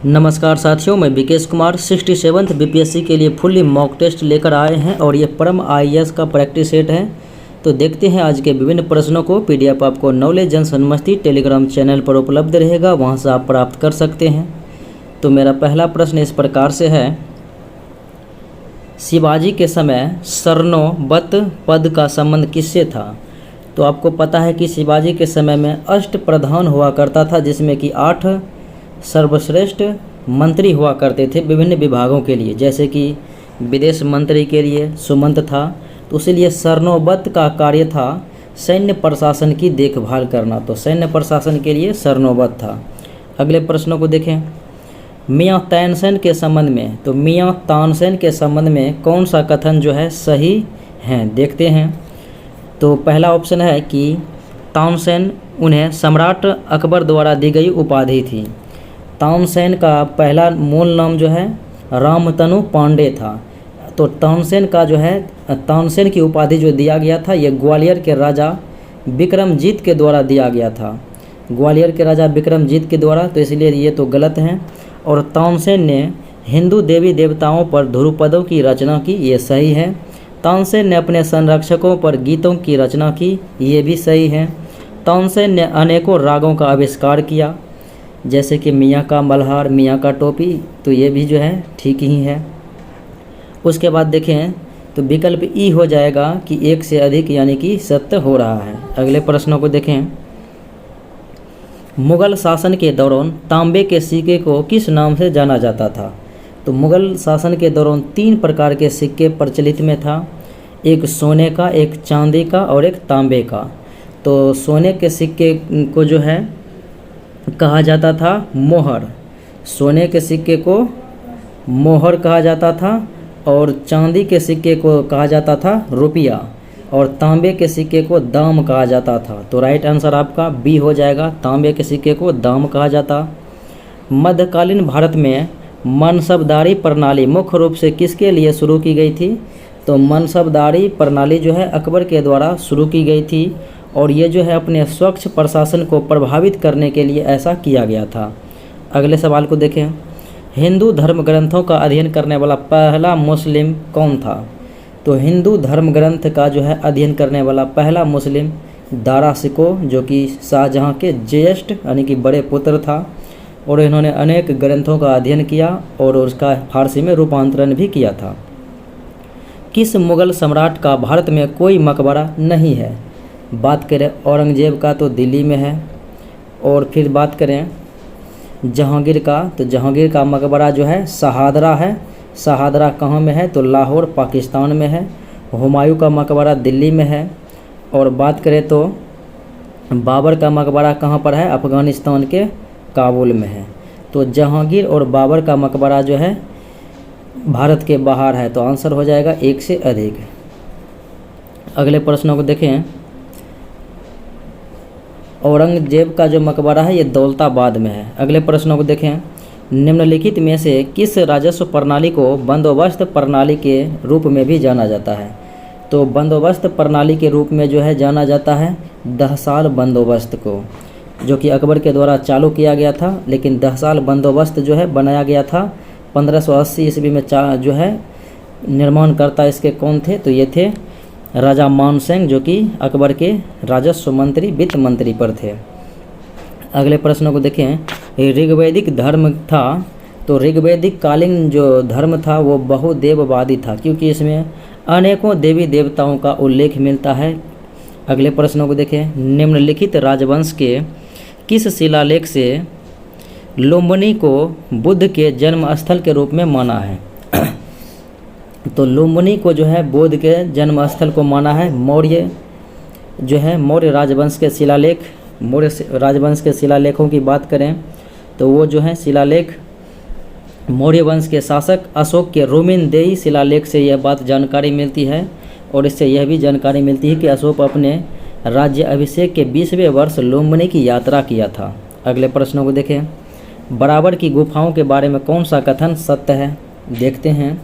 नमस्कार साथियों, मैं विकेश कुमार 67th बीपीएससी के लिए फुल्ली मॉक टेस्ट लेकर आए हैं और ये परम आईएएस का प्रैक्टिस सेट है। तो देखते हैं आज के विभिन्न प्रश्नों को। पीडीएफ आपको नॉलेज जन सन्मति टेलीग्राम चैनल पर उपलब्ध रहेगा, वहां से आप प्राप्त कर सकते हैं। तो मेरा पहला प्रश्न इस प्रकार से है, शिवाजी के समय शरणोबत पद का संबंध किससे था? तो आपको पता है कि शिवाजी के समय में अष्ट प्रधान हुआ करता था, जिसमें कि 8 सर्वश्रेष्ठ मंत्री हुआ करते थे विभिन्न विभागों के लिए, जैसे कि विदेश मंत्री के लिए सुमंत था। तो इसीलिए शरणोबत का कार्य था सैन्य प्रशासन की देखभाल करना, तो सैन्य प्रशासन के लिए शरणोबत था। अगले प्रश्नों को देखें। मियाँ तानसेन के संबंध में, तो मियाँ तानसेन के संबंध में कौन सा कथन जो है सही है, देखते हैं। तो पहला ऑप्शन है कि तानसेन उन्हें सम्राट अकबर द्वारा दी गई उपाधि थी। तानसेन का पहला मूल नाम जो है रामतनु पांडे था। तो तानसेन का जो है तानसेन की उपाधि जो दिया गया था, ये ग्वालियर के राजा विक्रमजीत के द्वारा दिया गया था, ग्वालियर के राजा विक्रमजीत के द्वारा। तो इसलिए ये तो गलत है। और तानसेन ने हिंदू देवी देवताओं पर ध्रुपदों की रचना की, ये सही है। तानसेन ने अपने संरक्षकों पर गीतों की रचना की, ये भी सही है। तानसेन ने अनेकों रागों का आविष्कार किया, जैसे कि मियाँ का मल्हार, मियाँ का टोपी, तो ये भी जो है ठीक ही है। उसके बाद देखें तो विकल्प ई हो जाएगा कि एक से अधिक, यानी कि सत्य हो रहा है। अगले प्रश्नों को देखें। मुगल शासन के दौरान तांबे के सिक्के को किस नाम से जाना जाता था? तो मुगल शासन के दौरान 3 प्रकार के सिक्के प्रचलित में था, एक सोने का, एक चांदी का और एक तांबे का। तो सोने के सिक्के को जो है कहा जाता था मोहर, सोने के सिक्के को मोहर कहा जाता था, और चांदी के सिक्के को कहा जाता था रुपया, और तांबे के सिक्के को दाम कहा जाता था। तो राइट आंसर आपका बी हो जाएगा, तांबे के सिक्के को दाम कहा जाता। मध्यकालीन भारत में मनसबदारी प्रणाली मुख्य रूप से किसके लिए शुरू की गई थी? तो मनसबदारी प्रणाली जो है अकबर के द्वारा शुरू की गई थी, और ये जो है अपने स्वच्छ प्रशासन को प्रभावित करने के लिए ऐसा किया गया था। अगले सवाल को देखें। हिंदू धर्म ग्रंथों का अध्ययन करने वाला पहला मुस्लिम कौन था? तो हिंदू धर्म ग्रंथ का जो है अध्ययन करने वाला पहला मुस्लिम दारा शिकोह, जो कि शाहजहाँ के ज्येष्ठ यानी कि बड़े पुत्र था, और इन्होंने अनेक ग्रंथों का अध्ययन किया और उसका फारसी में रूपांतरण भी किया था। किस मुगल सम्राट का भारत में कोई मकबरा नहीं है? बात करें औरंगजेब का तो दिल्ली में है, और फिर बात करें जहांगीर का, तो जहांगीर का मकबरा जो है शहादरा है। शहादरा कहाँ में है? तो लाहौर पाकिस्तान में है। हुमायूं का मकबरा दिल्ली में है। और बात करें तो बाबर का मकबरा कहाँ पर है? अफ़गानिस्तान के काबुल में है। तो जहांगीर और बाबर का मकबरा जो है भारत के बाहर है, तो आंसर हो जाएगा एक से अधिक। अगले प्रश्नों को देखें। औरंगजेब का जो मकबरा है ये दौलताबाद में है। अगले प्रश्नों को देखें। निम्नलिखित में से किस राजस्व प्रणाली को बंदोबस्त प्रणाली के रूप में भी जाना जाता है? तो बंदोबस्त प्रणाली के रूप में जो है जाना जाता है दहसाल बंदोबस्त को, जो कि अकबर के द्वारा चालू किया गया था। लेकिन दहसाल बंदोबस्त जो है बनाया गया था 1580 ईस्वी में। जो है निर्माणकर्ता इसके कौन थे? तो ये थे राजा मानसिंह, जो कि अकबर के राजस्व मंत्री, वित्त मंत्री पर थे। अगले प्रश्नों को देखें। ऋग्वैदिक धर्म था, तो ऋग्वैदिक कालीन जो धर्म था वो बहुदेववादी था, क्योंकि इसमें अनेकों देवी देवताओं का उल्लेख मिलता है। अगले प्रश्नों को देखें। निम्नलिखित राजवंश के किस शिलालेख से लुम्बिनी को बुद्ध के जन्म स्थल के रूप में माना है? तो लुम्बिनी को जो है बुद्ध के जन्म स्थल को माना है। मौर्य जो है मौर्य राजवंश के शिलालेख, मौर्य राजवंश के शिलालेखों की बात करें तो वो जो है शिलालेख मौर्य वंश के शासक अशोक के रोमिनदेई शिलालेख से यह बात जानकारी मिलती है। और इससे यह भी जानकारी मिलती है कि अशोक अपने राज्य अभिषेक के 20वें वर्ष लुम्बिनी की यात्रा किया था। अगले प्रश्नों को देखें। बराबर की गुफाओं के बारे में कौन सा कथन सत्य है? देखते हैं।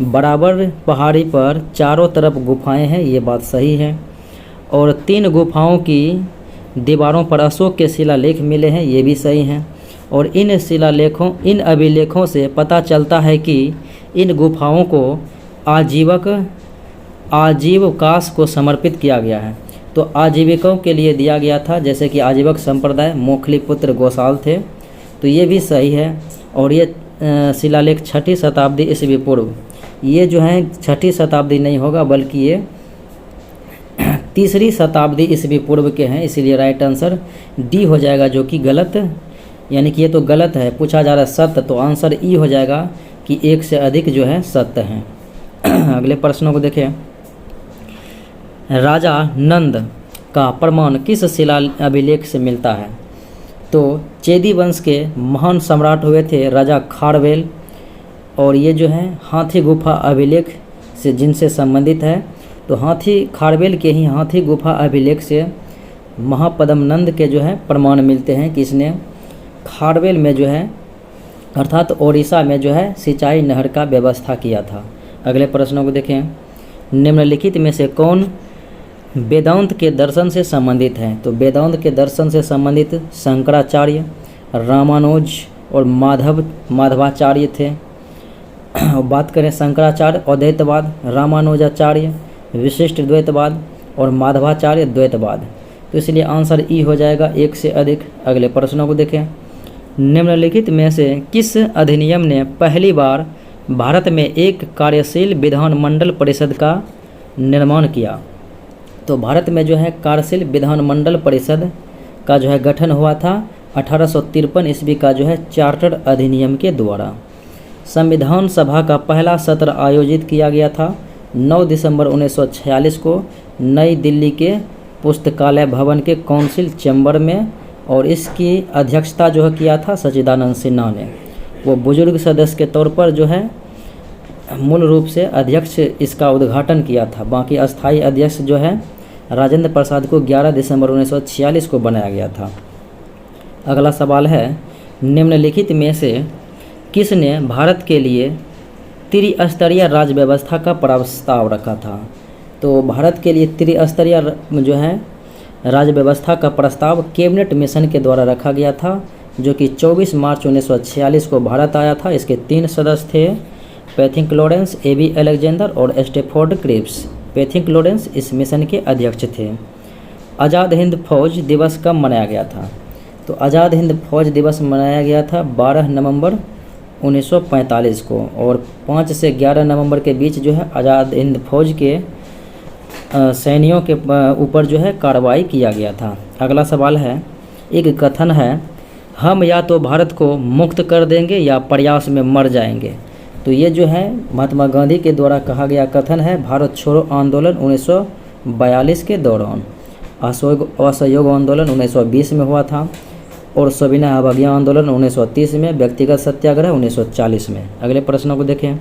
बराबर पहाड़ी पर चारों तरफ गुफाएं हैं, ये बात सही है। और 3 गुफाओं की दीवारों पर अशोक के शिलालेख मिले हैं, ये भी सही हैं। और इन अभिलेखों से पता चलता है कि इन गुफाओं को आजीवकाश को समर्पित किया गया है। तो आजीविकों के लिए दिया गया था, जैसे कि आजीवक संप्रदाय मोखलीपुत्र गोसाल थे, तो ये भी सही है। और ये शिलालेख 6ठी शताब्दी ईस्वी पूर्व, ये जो है 6ठी शताब्दी नहीं होगा बल्कि ये 3री शताब्दी ईस्वी पूर्व के हैं, इसीलिए राइट आंसर डी हो जाएगा, जो कि गलत, यानी कि ये तो गलत है। पूछा जा रहा है सत्य, तो आंसर ई हो जाएगा कि एक से अधिक जो है सत्य हैं। अगले प्रश्नों को देखें। राजा नंद का प्रमाण किस शिला अभिलेख से मिलता है? तो चेदी वंश के महान सम्राट हुए थे राजा खारवेल, और ये जो है हाथी गुफा अभिलेख से जिनसे संबंधित है। तो खारवेल के ही हाथी गुफा अभिलेख से महापद्म नंद के जो है प्रमाण मिलते हैं कि इसने खारवेल में जो है अर्थात ओडिशा में जो है सिंचाई नहर का व्यवस्था किया था। अगले प्रश्नों को देखें। निम्नलिखित में से कौन वेदांत के दर्शन से संबंधित है? तो वेदांत के दर्शन से संबंधित शंकराचार्य, रामानुज और माधवाचार्य थे। बात करें शंकराचार्य अद्वैतवाद, रामानुजाचार्य विशिष्ट द्वैतवाद और माधवाचार्य द्वैतवाद, तो इसलिए आंसर ई हो जाएगा एक से अधिक। अगले प्रश्नों को देखें। निम्नलिखित में से किस अधिनियम ने पहली बार भारत में एक कार्यशील विधानमंडल परिषद का निर्माण किया? तो भारत में जो है कार्यशील विधानमंडल परिषद का जो है गठन हुआ था 1853 ईस्वी का जो है चार्टर अधिनियम के द्वारा। संविधान सभा का पहला सत्र आयोजित किया गया था 9 दिसंबर 1946 को नई दिल्ली के पुस्तकालय भवन के काउंसिल चैम्बर में, और इसकी अध्यक्षता जो है किया था सच्चिदानंद सिन्हा ने। वो बुजुर्ग सदस्य के तौर पर जो है मूल रूप से अध्यक्ष इसका उद्घाटन किया था। बाकी अस्थायी अध्यक्ष जो है राजेंद्र प्रसाद को 11 दिसंबर 1946 को बनाया गया था। अगला सवाल है, निम्नलिखित में से किसने भारत के लिए त्रिस्तरीय राज्य व्यवस्था का प्रस्ताव रखा था? तो भारत के लिए त्रिस्तरीय जो है राज्य व्यवस्था का प्रस्ताव कैबिनेट मिशन के द्वारा रखा गया था, जो कि 24 मार्च 1946 को भारत आया था। इसके 3 सदस्य थे, पैथिक लॉरेंस, एबी अलेक्जेंडर और स्टेफोर्ड क्रिप्स। पैथिक लॉरेंस इस मिशन के अध्यक्ष थे। आज़ाद हिंद फौज दिवस कब मनाया गया था? तो आज़ाद हिंद फौज दिवस मनाया गया था 12 नवंबर 1945 को, और 5 से 11 नवंबर के बीच जो है आज़ाद हिंद फौज के सैनिकों के ऊपर जो है कार्रवाई किया गया था। अगला सवाल है, एक कथन है, हम या तो भारत को मुक्त कर देंगे या प्रयास में मर जाएंगे। तो ये जो है महात्मा गांधी के द्वारा कहा गया कथन है भारत छोड़ो आंदोलन 1942 के दौरान। असहयोग आंदोलन 1920 में हुआ था, और सविनय अवज्ञा आंदोलन 1930 में, व्यक्तिगत सत्याग्रह 1940 में। अगले प्रश्नों को देखें।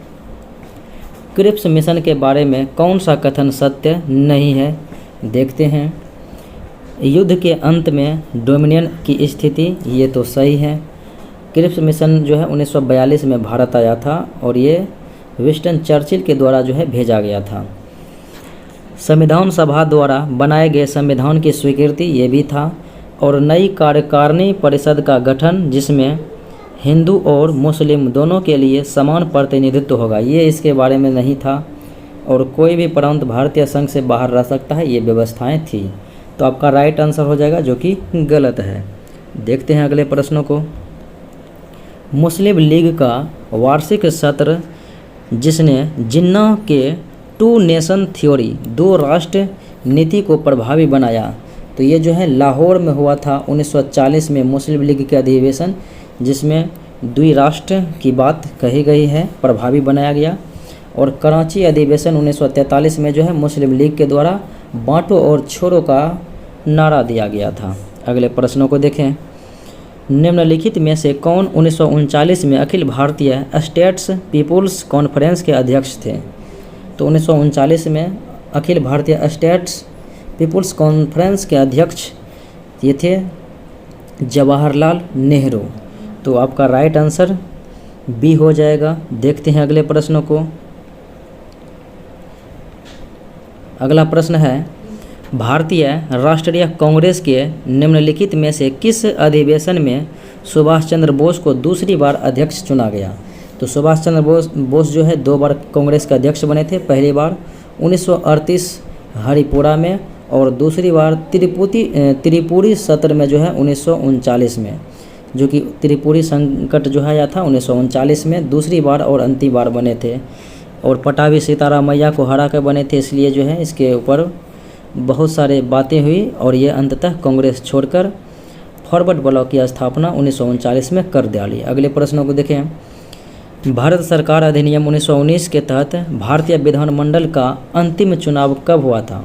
क्रिप्स मिशन के बारे में कौन सा कथन सत्य नहीं है? देखते हैं। युद्ध के अंत में डोमिनियन की स्थिति, ये तो सही है। क्रिप्स मिशन जो है 1942 में भारत आया था, और ये विंस्टन चर्चिल के द्वारा जो है भेजा गया था। संविधान सभा द्वारा बनाए गए संविधान की स्वीकृति, ये भी था। और नई कार्यकारिणी परिषद का गठन, जिसमें हिंदू और मुस्लिम दोनों के लिए समान प्रतिनिधित्व होगा, ये इसके बारे में नहीं था। और कोई भी प्रांत भारतीय संघ से बाहर रह सकता है, ये व्यवस्थाएं थी। तो आपका राइट आंसर हो जाएगा, जो कि गलत है। देखते हैं अगले प्रश्नों को। मुस्लिम लीग का वार्षिक सत्र, जिसने जिन्ना के 2 नेशन थ्योरी 2 राष्ट्र नीति को प्रभावी बनाया, तो ये जो है लाहौर में हुआ था 1940 में मुस्लिम लीग के अधिवेशन, जिसमें द्विराष्ट्र की बात कही गई है, प्रभावी बनाया गया। और कराची अधिवेशन 1943 में जो है मुस्लिम लीग के द्वारा बांटो और छोड़ो का नारा दिया गया था। अगले प्रश्नों को देखें। निम्नलिखित में से कौन 1939 में Akhil Bharatiya states people's conference के अध्यक्ष थे? तो 1939 में Akhil Bharatiya states people's conference के अध्यक्ष ये थे जवाहरलाल नेहरू। तो आपका राइट आंसर बी हो जाएगा। देखते हैं अगले प्रश्नों को। अगला प्रश्न है, भारतीय राष्ट्रीय कांग्रेस के निम्नलिखित में से किस अधिवेशन में सुभाष चंद्र बोस को दूसरी बार अध्यक्ष चुना गया? तो सुभाष चंद्र बोस जो है 2 बार कांग्रेस के अध्यक्ष बने थे। पहली बार 1938 हरिपुरा में और दूसरी बार त्रिपुरी सत्र में जो है 1939 में, जो कि त्रिपुरी संकट जो है आया था 1939 में। दूसरी बार और अंतिम बार बने थे और पटाभी सीतारामैया को हरा कर बने थे, इसलिए जो है इसके ऊपर बहुत सारे बातें हुई और ये अंततः कांग्रेस छोड़कर फॉरवर्ड ब्लॉक की स्थापना 1939 में कर डाली। अगले प्रश्नों को देखें। भारत सरकार अधिनियम 1919 के तहत भारतीय विधानमंडल का अंतिम चुनाव कब हुआ था?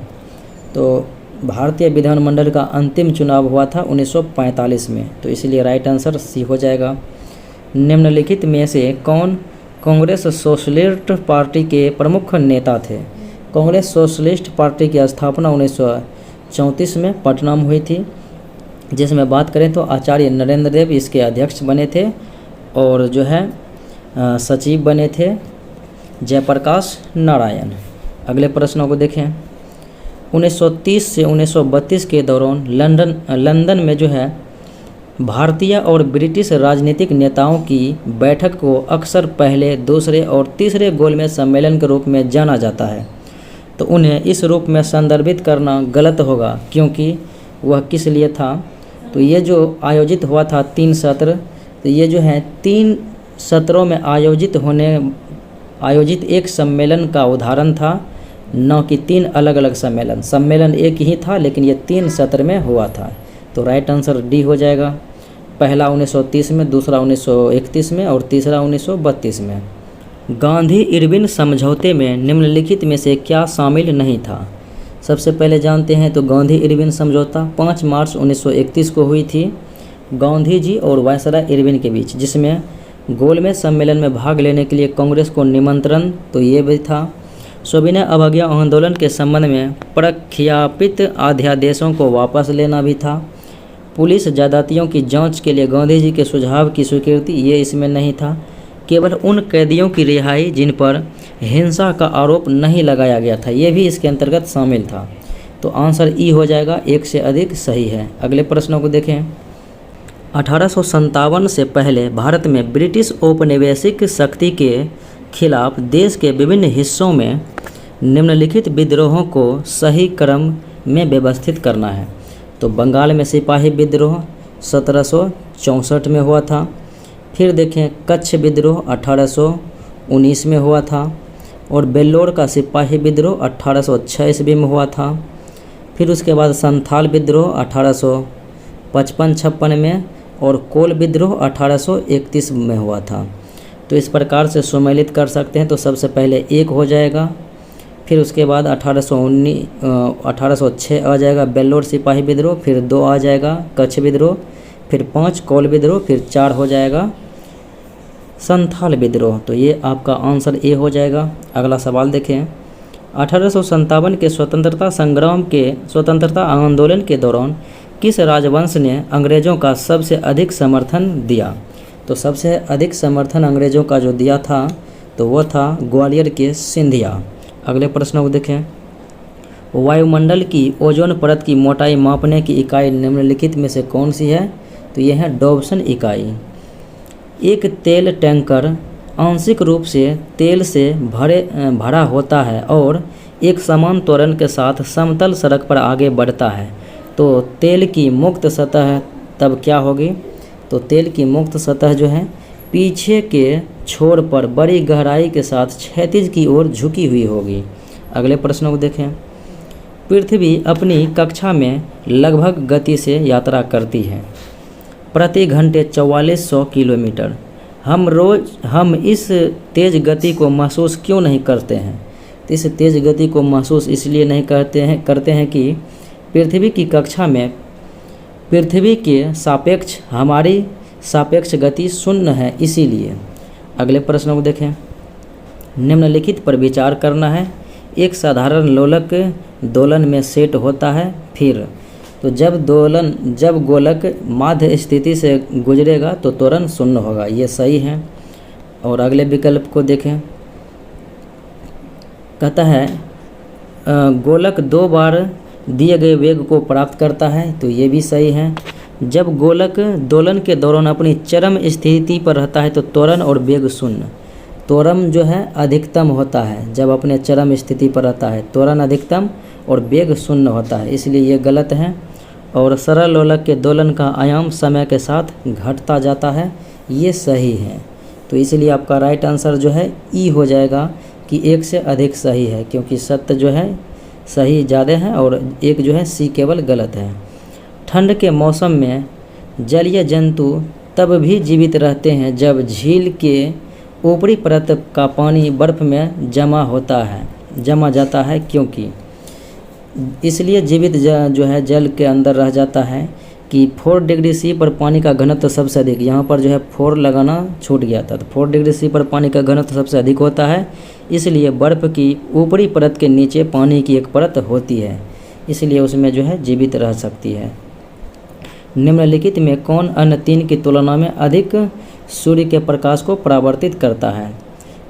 तो भारतीय विधानमंडल का अंतिम चुनाव हुआ था 1945 में, तो इसलिए राइट आंसर सी हो जाएगा। निम्नलिखित में से कौन कांग्रेस सोशलिस्ट पार्टी के प्रमुख नेता थे? कांग्रेस सोशलिस्ट पार्टी की स्थापना 1934 में पटना में हुई थी, जिसमें बात करें तो आचार्य नरेंद्र देव इसके अध्यक्ष बने थे और जो है सचिव बने थे जयप्रकाश नारायण। अगले प्रश्नों को देखें। 1930 से 1932 के दौरान लंदन में जो है भारतीय और ब्रिटिश राजनीतिक नेताओं की बैठक को अक्सर पहले, दूसरे और तीसरे गोलमेज सम्मेलन के रूप में जाना जाता है। तो उन्हें इस रूप में संदर्भित करना गलत होगा, क्योंकि वह किस लिए था? तो ये जो आयोजित हुआ था 3 सत्र, तो ये जो है 3 सत्रों में आयोजित एक सम्मेलन का उदाहरण था, न कि 3 अलग अलग सम्मेलन एक ही था, लेकिन ये 3 सत्र में हुआ था। तो राइट आंसर डी हो जाएगा। पहला 1930 में, दूसरा 1931 में और तीसरा 1932 में। गांधी इरविन समझौते में निम्नलिखित में से क्या शामिल नहीं था? सबसे पहले जानते हैं तो गांधी इरविन समझौता 5 मार्च 1931 को हुई थी गांधी जी और वायसराय इरविन के बीच, जिसमें गोलमेज सम्मेलन में भाग लेने के लिए कांग्रेस को निमंत्रण तो ये भी था। सविनय अवज्ञा आंदोलन के संबंध में प्रख्यापित अध्यादेशों को वापस लेना भी था। पुलिस ज्यादतियों की जांच के लिए गांधी जी के सुझाव की स्वीकृति, ये इसमें नहीं था। केवल उन कैदियों की रिहाई जिन पर हिंसा का आरोप नहीं लगाया गया था, ये भी इसके अंतर्गत शामिल था। तो आंसर ई हो जाएगा, 1 से अधिक सही है। अगले प्रश्नों को देखें। 1857 से पहले भारत में ब्रिटिश औपनिवेशिक शक्ति के खिलाफ देश के विभिन्न हिस्सों में निम्नलिखित विद्रोहों को सही क्रम में व्यवस्थित करना है। तो बंगाल में सिपाही विद्रोह 1764 में हुआ था। फिर देखें कच्छ विद्रोह 1819 में हुआ था और बेल्लोर का सिपाही विद्रोह 1806 ईस्वी में हुआ था। फिर उसके बाद संथाल विद्रोह 1855-56 में और कोल विद्रोह 1831 में हुआ था। तो इस प्रकार से सम्मिलित कर सकते हैं। तो सबसे पहले 1 हो जाएगा, फिर उसके बाद 1806 आ जाएगा बेल्लोर सिपाही विद्रोह, फिर 2 आ जाएगा कच्छ विद्रोह, फिर 5 कोल विद्रोह, फिर 4 हो जाएगा संथाल विद्रोह। तो ये आपका आंसर ए हो जाएगा। अगला सवाल देखें। 1857 के स्वतंत्रता आंदोलन के दौरान किस राजवंश ने अंग्रेज़ों का सबसे अधिक समर्थन दिया? तो सबसे अधिक समर्थन अंग्रेज़ों का जो दिया था तो वो था ग्वालियर के सिंधिया। अगले प्रश्न को देखें। वायुमंडल की ओजोन परत की मोटाई मापने की इकाई निम्नलिखित में से कौन सी है? तो यह है डॉब्सन इकाई। एक तेल टैंकर आंशिक रूप से तेल से भरा होता है और एक समान त्वरण के साथ समतल सड़क पर आगे बढ़ता है, तो तेल की मुक्त सतह तब क्या होगी? तो तेल की मुक्त सतह जो है पीछे के छोर पर बड़ी गहराई के साथ क्षैतिज की ओर झुकी हुई होगी। अगले प्रश्नों को देखें। पृथ्वी अपनी कक्षा में लगभग गति से यात्रा करती है, प्रति घंटे 4400 किलोमीटर। हम इस तेज़ गति को महसूस क्यों नहीं करते हैं? तो इस तेज़ गति को महसूस इसलिए नहीं करते हैं कि पृथ्वी की कक्षा में पृथ्वी के सापेक्ष हमारी सापेक्ष गति 0 है, इसीलिए। अगले प्रश्न को देखें। निम्नलिखित पर विचार करना है। एक साधारण लोलक दोलन में सेट होता है, फिर तो जब गोलक माध्य स्थिति से गुजरेगा तो त्वरण 0 होगा, ये सही है। और अगले विकल्प को देखें। कहता है गोलक 2 बार दिए गए वेग को प्राप्त करता है, तो ये भी सही है। जब गोलक दोलन के दौरान अपनी चरम स्थिति पर रहता है तो त्वरण और वेग शून्य। त्वरण जो है अधिकतम होता है जब अपने चरम स्थिति पर रहता है, त्वरण अधिकतम और वेग शून्य होता है, इसलिए ये गलत है। और सरल लोलक के दोलन का आयाम समय के साथ घटता जाता है, ये सही है। तो इसलिए आपका राइट आंसर जो है ई हो जाएगा कि एक से अधिक सही है, क्योंकि सत्य जो है सही ज़्यादा है और एक जो है सी केवल गलत है। ठंड के मौसम में जलीय जंतु तब भी जीवित रहते हैं जब झील के ऊपरी परत का पानी बर्फ़ में जमा जाता है, क्योंकि इसलिए जीवित जो है जल के अंदर रह जाता है कि 4 डिग्री सी पर पानी का घनत्व सबसे अधिक, यहाँ पर जो है 4 लगाना छूट गया था, तो 4 डिग्री सी पर पानी का घनत्व सबसे अधिक होता है, इसलिए बर्फ़ की ऊपरी परत के नीचे पानी की एक परत होती है, इसलिए उसमें जो है जीवित रह सकती है। निम्नलिखित में कौन अन्य 3 की तुलना में अधिक सूर्य के प्रकाश को परावर्तित करता है?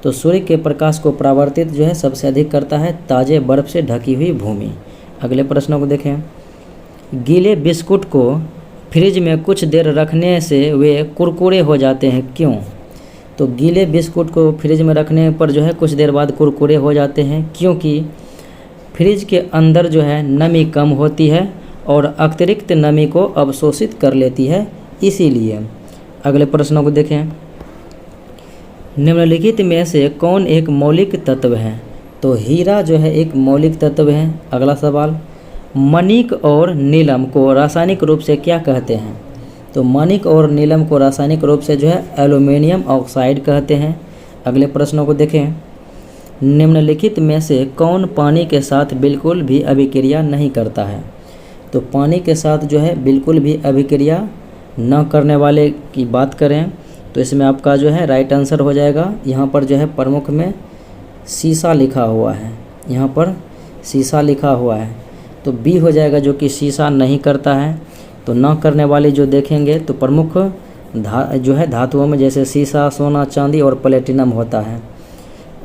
तो सूर्य के प्रकाश को परावर्तित जो है सबसे अधिक करता है ताज़े बर्फ़ से ढकी हुई भूमि। अगले प्रश्नों को देखें। गीले बिस्कुट को फ्रिज में कुछ देर रखने से वे कुरकुरे हो जाते हैं, क्यों? तो गीले बिस्कुट को फ्रिज में रखने पर जो है कुछ देर बाद कुरकुरे हो जाते हैं, क्योंकि फ्रिज के अंदर जो है नमी कम होती है और अतिरिक्त नमी को अवशोषित कर लेती है, इसीलिए। अगले प्रश्नों को देखें। निम्नलिखित में से कौन एक मौलिक तत्व है? तो हीरा जो है एक मौलिक तत्व है। अगला सवाल, मणिक और नीलम को रासायनिक रूप से क्या कहते हैं? तो मणिक और नीलम को रासायनिक रूप से जो है एल्युमिनियम ऑक्साइड कहते हैं। अगले प्रश्नों को देखें। निम्नलिखित में से कौन पानी के साथ बिल्कुल भी अभिक्रिया नहीं करता है? तो पानी के साथ जो है बिल्कुल भी अभिक्रिया न करने वाले की बात करें तो इसमें आपका जो है राइट आंसर हो जाएगा, यहाँ पर जो है प्रमुख में शीशा लिखा हुआ है, यहाँ पर शीशा लिखा हुआ है, तो बी हो जाएगा जो कि शीशा नहीं करता है। तो न करने वाली जो देखेंगे तो प्रमुख जो है धातुओं में जैसे शीशा, सोना, चांदी और प्लेटिनम होता है,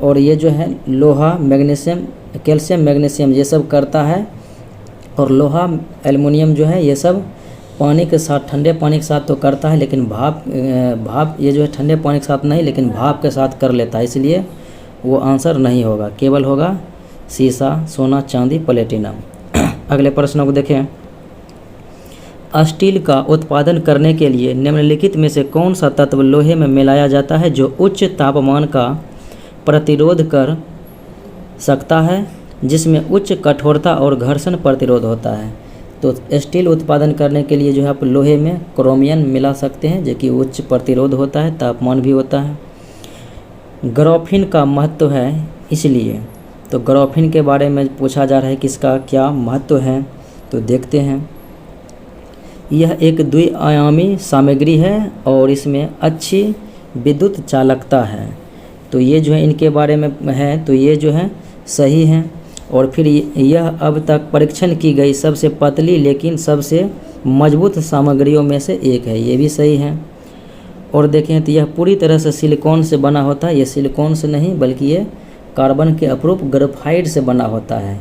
और ये जो है लोहा, मैग्नीशियम, कैल्शियम, मैग्नीशियम ये सब करता है, और लोहा, एल्युमिनियम जो है ये सब पानी के साथ, ठंडे पानी के साथ तो करता है, लेकिन भाप ये जो है ठंडे पानी के साथ नहीं लेकिन भाप के साथ कर लेता है, इसलिए वो आंसर नहीं होगा, केवल होगा शीशा, सोना, चांदी, प्लेटिनम। अगले प्रश्नों को देखें। स्टील का उत्पादन करने के लिए निम्नलिखित में से कौन सा तत्व लोहे में मिलाया जाता है जो उच्च तापमान का प्रतिरोध कर सकता है, जिसमें उच्च कठोरता और घर्षण प्रतिरोध होता है? तो स्टील उत्पादन करने के लिए जो है आप लोहे में क्रोमियम मिला सकते हैं, जो कि उच्च प्रतिरोध होता है, तापमान भी होता है। ग्राफीन का महत्व है इसलिए, तो ग्राफीन के बारे में पूछा जा रहा है कि इसका क्या महत्व है, तो देखते हैं। यह एक द्विआयामी सामग्री है और इसमें अच्छी विद्युत चालकता है, तो ये जो है इनके बारे में है, तो ये जो है सही है। और फिर यह अब तक परीक्षण की गई सबसे पतली लेकिन सबसे मजबूत सामग्रियों में से एक है, ये भी सही है। और देखें तो यह पूरी तरह से सिलिकॉन से बना होता है, ये सिलिकॉन से नहीं बल्कि ये कार्बन के अपरूप ग्रेफाइट से बना होता है।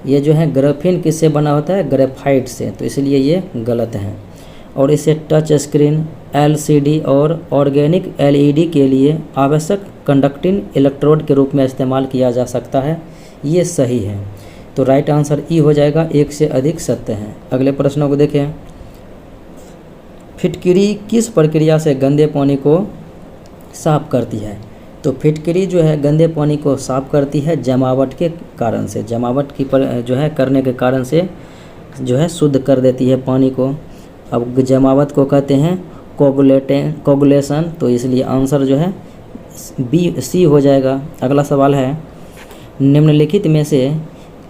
ये जो है ग्राफीन किससे बना होता है? ग्रेफाइट से, तो इसलिए ये गलत है। और इसे टच स्क्रीन, LCD और ऑर्गेनिक LED के लिए आवश्यक कंडक्टिंग इलेक्ट्रोड के रूप में इस्तेमाल किया जा सकता है, ये सही है। तो राइट आंसर ई हो जाएगा, एक से अधिक सत्य है। अगले प्रश्नों को देखें। फिटकिरी किस प्रक्रिया से गंदे पानी को साफ करती है? तो फिटकिरी जो है गंदे पानी को साफ करती है जमावट के कारण से, जमावट की जो है करने के कारण से जो है शुद्ध कर देती है पानी को। अब जमावट को कहते हैं कोगुलेशन, तो इसलिए आंसर जो है सी हो जाएगा। अगला सवाल है, निम्नलिखित में से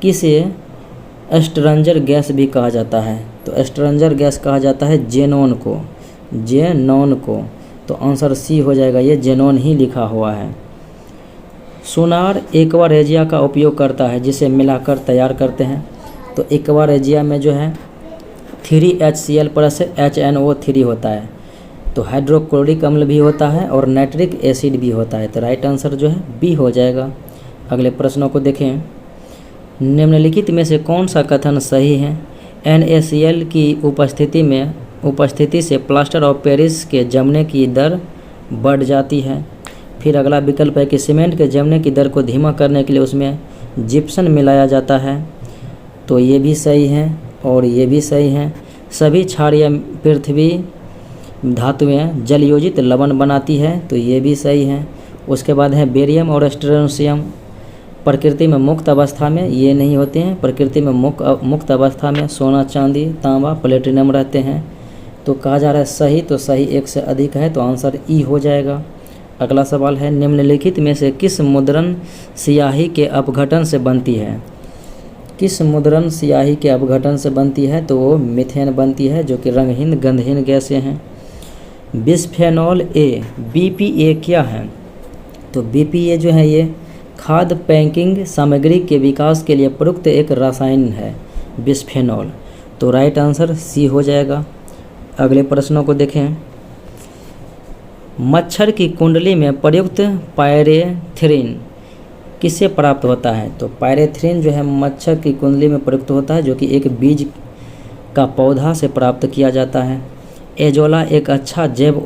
किसे स्ट्रेंजर गैस भी कहा जाता है? तो स्ट्रेंजर गैस कहा जाता है जेनॉन को, तो आंसर सी हो जाएगा, ये जेनॉन ही लिखा हुआ है। सोनार एक्वारेजिया का उपयोग करता है जिसे मिलाकर तैयार करते हैं, तो एक्वारेजिया में जो है 3HCl प्लस HNO3 होता है, तो हाइड्रोक्लोरिक अम्ल भी होता है और नाइट्रिक एसिड भी होता है, तो राइट आंसर जो है बी हो जाएगा। अगले प्रश्नों को देखें। निम्नलिखित में से कौन सा कथन सही है? NaCl की उपस्थिति से प्लास्टर ऑफ पेरिस के जमने की दर बढ़ जाती है। फिर अगला विकल्प है कि सीमेंट के जमने की दर को धीमा करने के लिए उसमें जिप्सम मिलाया जाता है, तो ये भी सही है और ये भी सही है। सभी क्षारीय पृथ्वी धातुएं जलयोजित लवण बनाती है, तो ये भी सही है। उसके बाद है बेरियम और स्ट्रोंशियम प्रकृति में मुक्त अवस्था में ये नहीं होते हैं। प्रकृति में मुक्त अवस्था में सोना, चांदी, तांबा, प्लेटिनम रहते हैं। तो कहा जा रहा है सही, तो सही एक से अधिक है, तो आंसर ई हो जाएगा। अगला सवाल है निम्नलिखित में से किस मुद्रण स्याही के अपघटन से बनती है? किस मुद्रण स्याही के अपघटन से बनती है? तो वो मीथेन बनती है, जो कि रंगहीन गंधहीन गैसें हैं। बिस्फेनॉल ए, BPA क्या है? तो BPA जो है ये खाद्य पैकिंग सामग्री के विकास के लिए प्रयुक्त एक रसायन है, बिस्फेनॉल। तो राइट आंसर सी हो जाएगा। अगले प्रश्नों को देखें। मच्छर की कुंडली में प्रयुक्त पायरेथ्रिन किससे प्राप्त होता है? तो पायरेथ्रिन जो है मच्छर की कुंडली में प्रयुक्त होता है, जो कि एक बीज का पौधा से प्राप्त किया जाता है। एजोला एक अच्छा जैव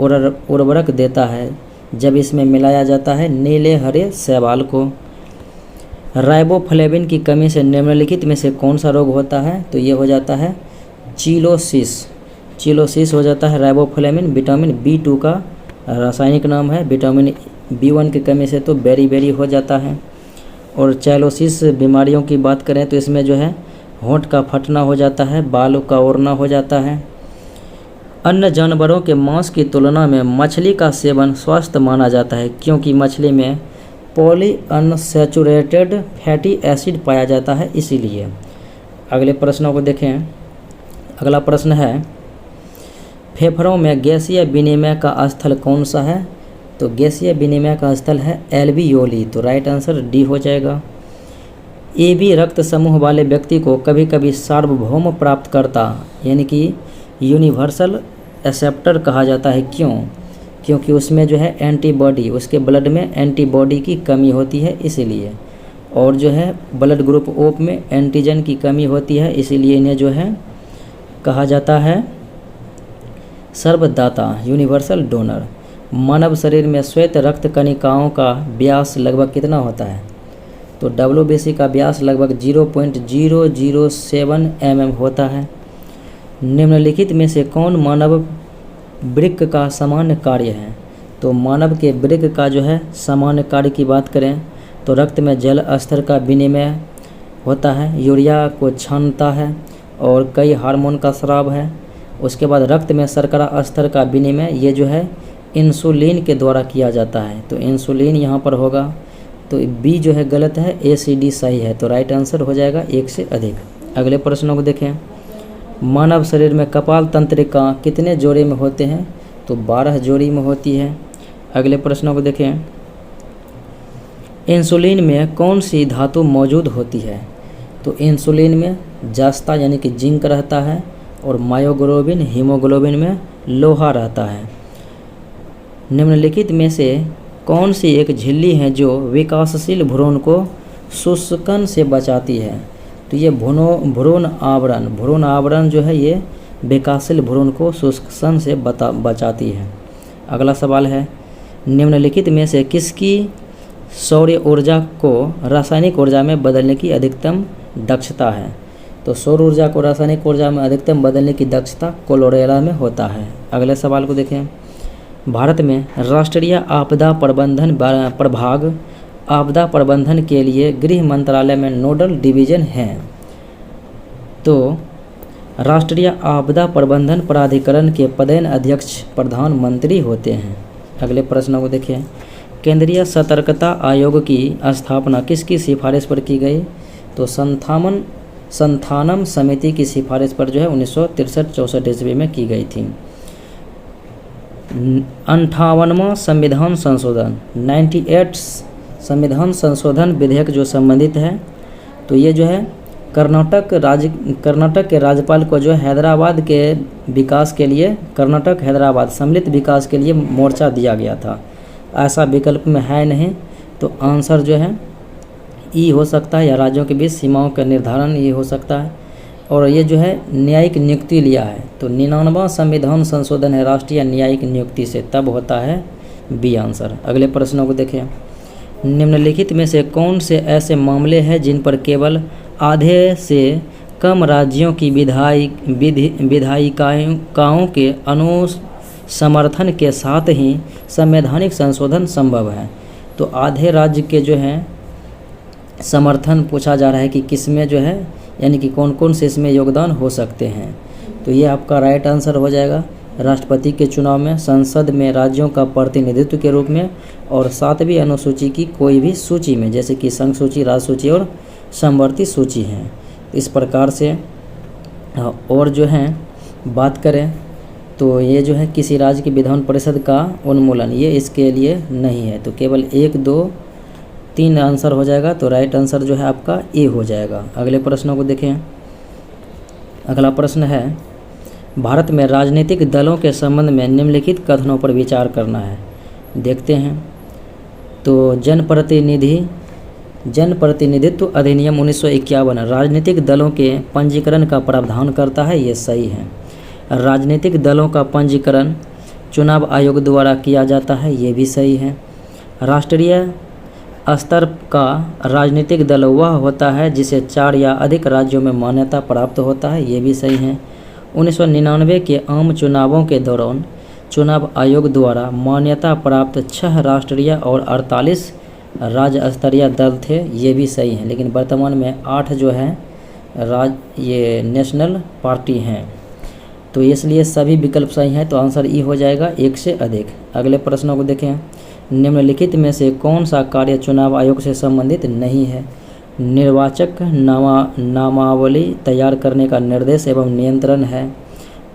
उर्वरक देता है जब इसमें मिलाया जाता है नीले हरे शैवाल को। राइबोफ्लेविन की कमी से निम्नलिखित में से कौन सा रोग होता है? तो ये हो जाता है चिलोसिस हो जाता है राइबोफ्लेविन। विटामिन B2 का रासायनिक नाम है। विटामिन B1 की कमी से तो बेरी हो जाता है। और चैलोसिस बीमारियों की बात करें तो इसमें जो है होंठ का फटना हो जाता है, बालों का ओरना हो जाता है। अन्य जानवरों के मांस की तुलना में मछली का सेवन स्वस्थ माना जाता है, क्योंकि मछली में पॉलीअनसैचुरेटेड फैटी एसिड पाया जाता है, इसीलिए। अगले प्रश्नों को देखें। अगला प्रश्न है फेफड़ों में गैसीय विनिमय का स्थल कौन सा है? तो गैसीय विनिमय का स्थल है एल्वियोली। तो राइट आंसर डी हो जाएगा। AB रक्त समूह वाले व्यक्ति को कभी कभी सार्वभौम प्राप्तकर्ता यानी कि यूनिवर्सल एक्सेप्टर कहा जाता है। क्यों? क्योंकि उसमें जो है एंटीबॉडी, उसके ब्लड में एंटीबॉडी की कमी होती है, इसीलिए। और जो है ब्लड ग्रुप O में एंटीजन की कमी होती है, इसीलिए इन्हें जो है कहा जाता है सर्वदाता, यूनिवर्सल डोनर। मानव शरीर में श्वेत रक्त कणिकाओं का व्यास लगभग कितना होता है? तो WBC का व्यास लगभग 0.007 mm होता है। निम्नलिखित में से कौन मानव वृक्क का सामान्य कार्य है? तो मानव के वृक्क का जो है सामान्य कार्य की बात करें तो रक्त में जल स्तर का विनिमय होता है, यूरिया को छानता है और कई हार्मोन का स्राव है। उसके बाद रक्त में शर्करा स्तर का विनिमय ये जो है इंसुलिन के द्वारा किया जाता है, तो इंसुलिन यहाँ पर होगा। तो बी जो है गलत है, ACD सही है, तो राइट आंसर हो जाएगा एक से अधिक। अगले प्रश्नों को देखें। मानव शरीर में कपाल तंत्रिका कितने जोड़े में होते हैं? तो 12 जोड़ी में होती है। अगले प्रश्नों को देखें। इंसुलिन में कौन सी धातु मौजूद होती है? तो इंसुलिन में जस्ता यानी कि जिंक रहता है और मायोग्लोबिन हीमोग्लोबिन में लोहा रहता है। निम्नलिखित में से कौन सी एक झिल्ली है जो विकासशील भ्रूण को शुष्कन से बचाती है? तो ये भ्रूण आवरण जो है ये विकासशील भ्रूण को शुष्कन से बचाती है। अगला सवाल है निम्नलिखित में से किसकी सौर ऊर्जा को रासायनिक ऊर्जा में बदलने की अधिकतम दक्षता है? तो सौर ऊर्जा को रासायनिक ऊर्जा में अधिकतम बदलने की दक्षता क्लोरेला में होता है। अगले सवाल को देखें। भारत में राष्ट्रीय आपदा प्रबंधन प्रभाग आपदा प्रबंधन के लिए गृह मंत्रालय में नोडल डिवीज़न हैं। तो राष्ट्रीय आपदा प्रबंधन प्राधिकरण के पदेन अध्यक्ष प्रधानमंत्री होते हैं। अगले प्रश्नों को देखें। केंद्रीय सतर्कता आयोग की स्थापना किसकी सिफारिश पर की गई? तो संथानम समिति की सिफारिश पर जो है 1963-64 ईस्वी में की गई थी। 58वां संविधान संशोधन 98 संविधान संशोधन विधेयक जो संबंधित है, तो ये जो है कर्नाटक के राज्यपाल को जो है हैदराबाद के विकास के लिए कर्नाटक हैदराबाद सम्मिलित विकास के लिए मोर्चा दिया गया था। ऐसा विकल्प में है नहीं, तो आंसर जो है ई हो सकता है, या राज्यों के बीच सीमाओं का निर्धारण ये हो सकता है। और ये जो है न्यायिक नियुक्ति लिया है, तो 99वां संविधान संशोधन है राष्ट्रीय न्यायिक नियुक्ति से, तब होता है बी आंसर। अगले प्रश्नों को देखें। निम्नलिखित में से कौन से ऐसे मामले हैं जिन पर केवल आधे से कम राज्यों की विधायिकाओं के अनुसमर्थन के साथ ही संवैधानिक संशोधन संभव है? तो आधे राज्य के जो हैं समर्थन पूछा जा रहा है कि किस में जो है, यानी कि कौन कौन से इसमें योगदान हो सकते हैं। तो ये आपका राइट आंसर हो जाएगा। राष्ट्रपति के चुनाव में, संसद में राज्यों का प्रतिनिधित्व के रूप में, और 7वीं अनुसूची की कोई भी सूची में, जैसे कि संघ सूची, राज्य सूची और समवर्ती सूची हैं। इस प्रकार से और जो है बात करें तो ये जो है किसी राज्य की विधान परिषद का उन्मूलन, ये इसके लिए नहीं है। तो केवल 1, 2, 3 आंसर हो जाएगा। तो राइट आंसर जो है आपका ए हो जाएगा। अगले प्रश्नों को देखें। अगला प्रश्न है, भारत में राजनीतिक दलों के संबंध में निम्नलिखित कथनों पर विचार करना है। देखते हैं। तो जनप्रतिनिधित्व अधिनियम 1951 राजनीतिक दलों के पंजीकरण का प्रावधान करता है, ये सही है। राजनीतिक दलों का पंजीकरण चुनाव आयोग द्वारा किया जाता है, ये भी सही है। राष्ट्रीय स्तर का राजनीतिक दल वह होता है जिसे 4 या अधिक राज्यों में मान्यता प्राप्त होता है, ये भी सही है। 1999 के आम चुनावों के दौरान चुनाव आयोग द्वारा मान्यता प्राप्त 6 राष्ट्रीय और 48 राज्य स्तरीय दल थे, ये भी सही है। लेकिन वर्तमान में 8 जो है ये नेशनल पार्टी हैं, तो इसलिए सभी विकल्प सही हैं। तो आंसर ई हो जाएगा, 1 से अधिक। अगले प्रश्नों को देखें। निम्नलिखित में से कौन सा कार्य चुनाव आयोग से संबंधित नहीं है? निर्वाचक नामावली तैयार करने का निर्देश एवं नियंत्रण है।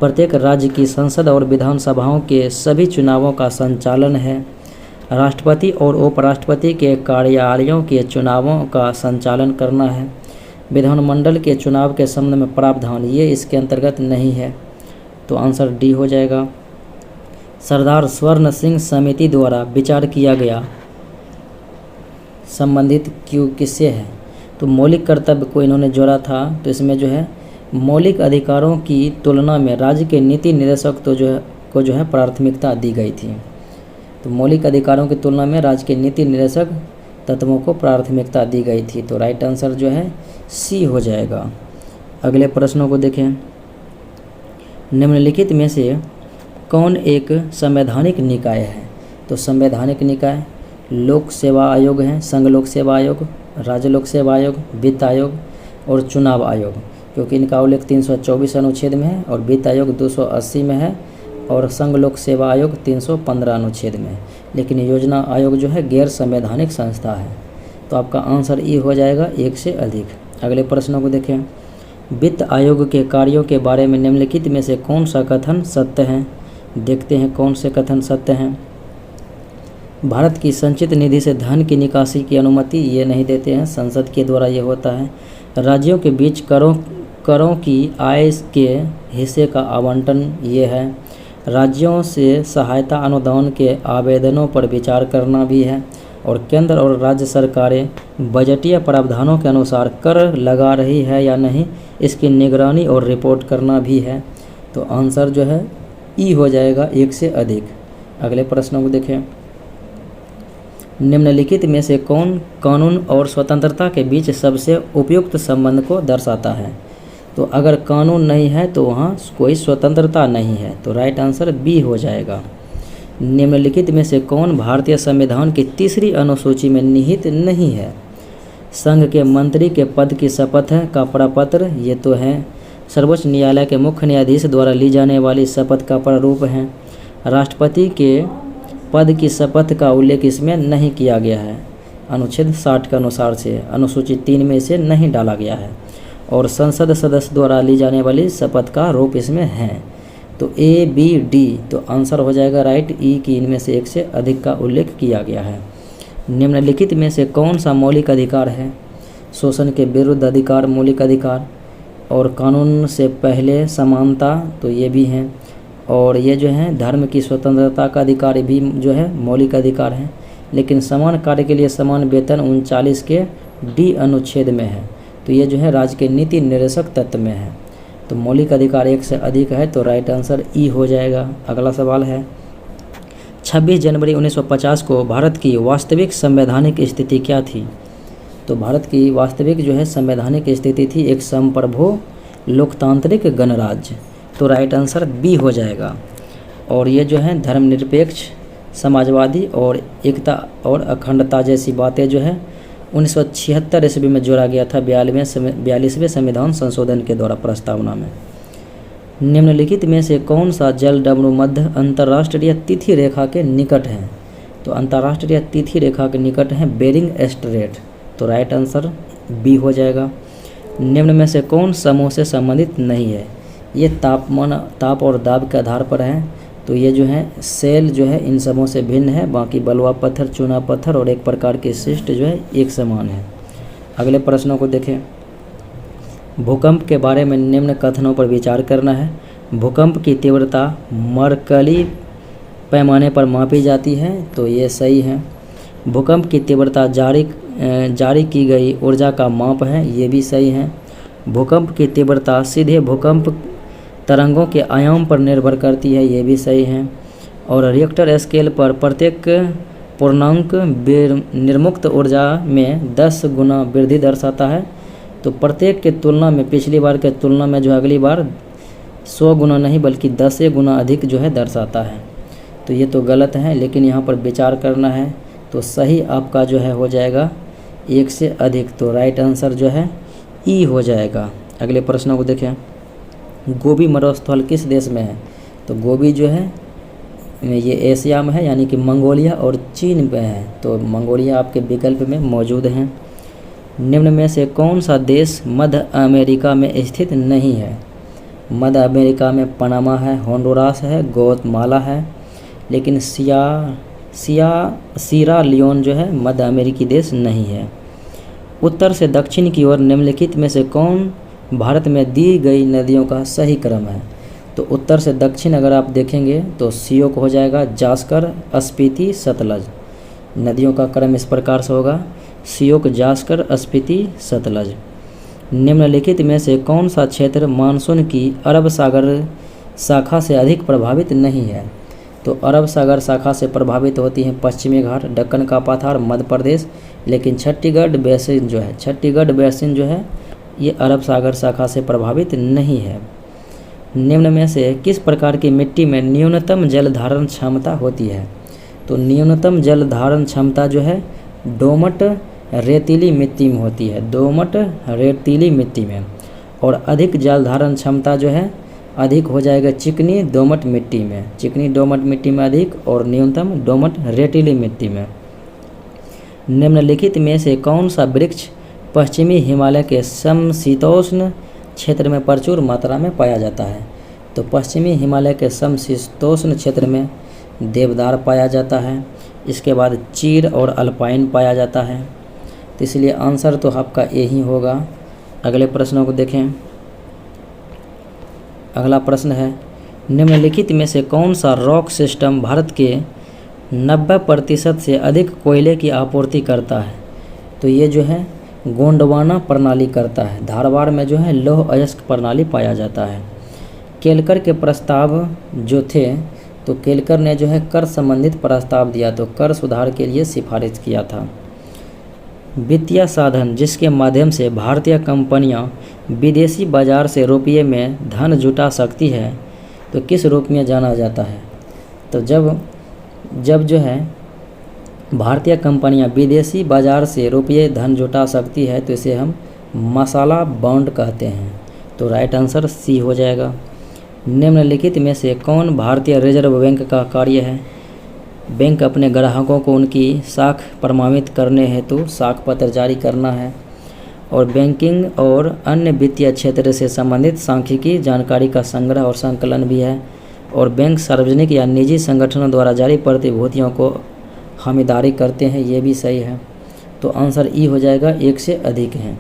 प्रत्येक राज्य की संसद और विधानसभाओं के सभी चुनावों का संचालन है। राष्ट्रपति और उपराष्ट्रपति के कार्यालयों के चुनावों का संचालन करना है। विधानमंडल के चुनाव के संबंध में प्रावधान, ये इसके अंतर्गत नहीं है। तो आंसर डी हो जाएगा। सरदार स्वर्ण सिंह समिति द्वारा विचार किया गया संबंधित क्यों किससे है? तो मौलिक कर्तव्य को इन्होंने जोड़ा था। तो इसमें जो है मौलिक अधिकारों की तुलना में राज्य के नीति निर्देशक को जो है प्राथमिकता दी गई थी। तो मौलिक अधिकारों की तुलना में राज्य के नीति निर्देशक तत्वों को प्राथमिकता दी गई थी। तो राइट आंसर जो है सी हो जाएगा। अगले प्रश्नों को देखें। निम्नलिखित में से कौन एक संवैधानिक निकाय है? तो संवैधानिक निकाय लोक सेवा आयोग है, संघ लोक सेवा आयोग, राज्य लोक सेवा आयोग, वित्त आयोग और चुनाव आयोग, क्योंकि इनका उल्लेख 324 अनुच्छेद में है और वित्त आयोग 280 में है और संघ लोक सेवा आयोग 315 अनुच्छेद में है। लेकिन योजना आयोग जो है गैर संवैधानिक संस्था है। तो आपका आंसर ई हो जाएगा, 1 से अधिक। अगले प्रश्नों को देखें। वित्त आयोग के कार्यों के बारे में निम्नलिखित में से कौन सा कथन सत्य है? देखते हैं कौन से कथन सत्य हैं। भारत की संचित निधि से धन की निकासी की अनुमति ये नहीं देते हैं, संसद के द्वारा ये होता है। राज्यों के बीच करों की आय के हिस्से का आवंटन ये है। राज्यों से सहायता अनुदान के आवेदनों पर विचार करना भी है। और केंद्र और राज्य सरकारें बजटीय प्रावधानों के अनुसार कर लगा रही है या नहीं, इसकी निगरानी और रिपोर्ट करना भी है। तो आंसर जो है ई हो जाएगा, 1 से अधिक। अगले प्रश्नों को देखें। निम्नलिखित में से कौन कानून और स्वतंत्रता के बीच सबसे उपयुक्त संबंध को दर्शाता है? तो अगर कानून नहीं है तो वहाँ कोई स्वतंत्रता नहीं है। तो राइट आंसर बी हो जाएगा। निम्नलिखित में से कौन भारतीय संविधान की 3री अनुसूची में निहित नहीं है? संघ के मंत्री के पद की शपथ का प्रपत्र, ये तो है। सर्वोच्च न्यायालय के मुख्य न्यायाधीश द्वारा ली जाने वाली शपथ का प्रारूप है। राष्ट्रपति के पद की शपथ का उल्लेख इसमें नहीं किया गया है। अनुच्छेद 60 के अनुसार से अनुसूची 3 में इसे नहीं डाला गया है। और संसद सदस्य द्वारा ली जाने वाली शपथ का रूप इसमें है। तो ए, बी, डी, तो आंसर हो जाएगा राइट ई की इनमें से 1 से अधिक का उल्लेख किया गया है। निम्नलिखित में से कौन सा मौलिक अधिकार है? शोषण के विरुद्ध अधिकार मौलिक अधिकार, और कानून से पहले समानता, तो ये भी हैं। और ये जो है धर्म की स्वतंत्रता का अधिकार भी जो है मौलिक अधिकार है। लेकिन समान कार्य के लिए समान वेतन 39 के डी अनुच्छेद में है। तो ये जो है राज्य के नीति निर्देशक तत्व में है। तो मौलिक अधिकार एक से अधिक है, तो राइट आंसर ई हो जाएगा। अगला सवाल है 26 जनवरी 1950 को भारत की वास्तविक संवैधानिक स्थिति क्या थी? तो भारत की वास्तविक जो है संवैधानिक स्थिति थी एक संप्रभु लोकतांत्रिक गणराज्य। तो राइट आंसर बी हो जाएगा। और ये जो है धर्मनिरपेक्ष, समाजवादी और एकता और अखंडता जैसी बातें जो है 1976 ईस्वी में जोड़ा गया था 42वें संविधान संशोधन के द्वारा प्रस्तावना में। निम्नलिखित में से कौन सा जल डमरू मध्य अंतर्राष्ट्रीय तिथि रेखा के निकट है? तो अंतर्राष्ट्रीय तिथि रेखा के निकट है बेरिंग स्ट्रेट। तो राइट आंसर बी हो जाएगा। निम्न में से कौन समूह से संबंधित नहीं है? ये ताप और दाब के आधार पर है। तो ये जो है सेल जो है इन समूह से भिन्न है, बाकी बलुआ पत्थर, चूना पत्थर और एक प्रकार के शिष्ट जो है एक समान है। अगले प्रश्नों को देखें। भूकंप के बारे में निम्न कथनों पर विचार करना है। भूकंप की तीव्रता मर्कली पैमाने पर मापी जाती है। तो ये सही है। भूकंप की तीव्रता जारी की गई ऊर्जा का माप है। ये भी सही है। भूकंप की तीव्रता सीधे भूकंप तरंगों के आयाम पर निर्भर करती है। ये भी सही है। और रिएक्टर स्केल पर प्रत्येक पूर्णांक निर्मुक्त ऊर्जा में 10 गुना वृद्धि दर्शाता है। तो प्रत्येक के तुलना में पिछली बार के तुलना में जो अगली बार 100 गुना नहीं बल्कि 10 गुना अधिक जो है दर्शाता है। तो ये तो गलत है, लेकिन यहाँ पर विचार करना है। तो सही आपका जो है हो जाएगा 1 से अधिक। तो राइट आंसर जो है ई हो जाएगा। अगले प्रश्नों को देखें। गोबी मरुस्थल किस देश में है? तो गोबी जो है ये एशिया में है, यानी कि मंगोलिया और चीन में है। तो मंगोलिया आपके विकल्प में मौजूद हैं। निम्न में से कौन सा देश मध्य अमेरिका में स्थित नहीं है? मध्य अमेरिका में पनामा है, होंडुरास है, ग्वाटेमाला है, लेकिन सीरा लियोन जो है मध्य अमेरिकी देश नहीं है। उत्तर से दक्षिण की ओर निम्नलिखित में से कौन भारत में दी गई नदियों का सही क्रम है? तो उत्तर से दक्षिण अगर आप देखेंगे तो सियोक हो जाएगा, जास्कर, स्पीति, सतलज। नदियों का क्रम इस प्रकार से होगा सियोक, जास्कर, स्पीति, सतलज। निम्नलिखित में से कौन सा क्षेत्र मानसून की अरब सागर शाखा से अधिक प्रभावित नहीं है? तो अरब सागर शाखा से प्रभावित होती हैं पश्चिमी घाट, दक्कन का पठार, मध्य प्रदेश, लेकिन छत्तीसगढ़ बेसिन जो है ये अरब सागर शाखा से प्रभावित नहीं है। निम्न में से किस प्रकार की मिट्टी में न्यूनतम जल धारण क्षमता होती है? तो न्यूनतम जल धारण क्षमता जो है दोमट रेतीली मिट्टी में होती है, दोमट रेतीली मिट्टी में। और अधिक जल धारण क्षमता जो है अधिक हो जाएगा चिकनी दोमट मिट्टी में, चिकनी दोमट मिट्टी में अधिक, और न्यूनतम दोमट रेतीली मिट्टी में। निम्नलिखित में से कौन सा वृक्ष पश्चिमी हिमालय के समशीतोष्ण क्षेत्र में प्रचुर मात्रा में पाया जाता है? तो पश्चिमी हिमालय के समशीतोष्ण क्षेत्र में देवदार पाया जाता है, इसके बाद चीड़ और अल्पाइन पाया जाता है। तो इसलिए आंसर तो आपका ए ही होगा। अगले प्रश्नों को देखें। अगला प्रश्न है निम्नलिखित में से कौन सा रॉक सिस्टम भारत के 90% से अधिक कोयले की आपूर्ति करता है? तो ये जो है गोंडवाना प्रणाली करता है। धारवाड़ में जो है लौह अयस्क प्रणाली पाया जाता है। केलकर के प्रस्ताव जो थे, तो केलकर ने जो है कर संबंधित प्रस्ताव दिया, तो कर सुधार के लिए सिफारिश किया था। वित्तीय साधन जिसके माध्यम से भारतीय कंपनियां विदेशी बाजार से रुपये में धन जुटा सकती है, तो किस रूप में जाना जाता है? तो जब जो है भारतीय कंपनियां विदेशी बाजार से रुपये धन जुटा सकती है, तो इसे हम मसाला बॉन्ड कहते हैं। तो राइट आंसर सी हो जाएगा। निम्नलिखित में से कौन भारतीय रिजर्व बैंक का कार्य है? बैंक अपने ग्राहकों को उनकी साख प्रमाणित करने हेतु साख पत्र जारी करना है, और बैंकिंग और अन्य वित्तीय क्षेत्र से संबंधित सांख्यिकी जानकारी का संग्रह और संकलन भी है। और बैंक सार्वजनिक या निजी संगठनों द्वारा जारी प्रतिभूतियों को हामीदारी करते हैं। ये भी सही है। तो आंसर ई हो जाएगा, 1 से अधिक है।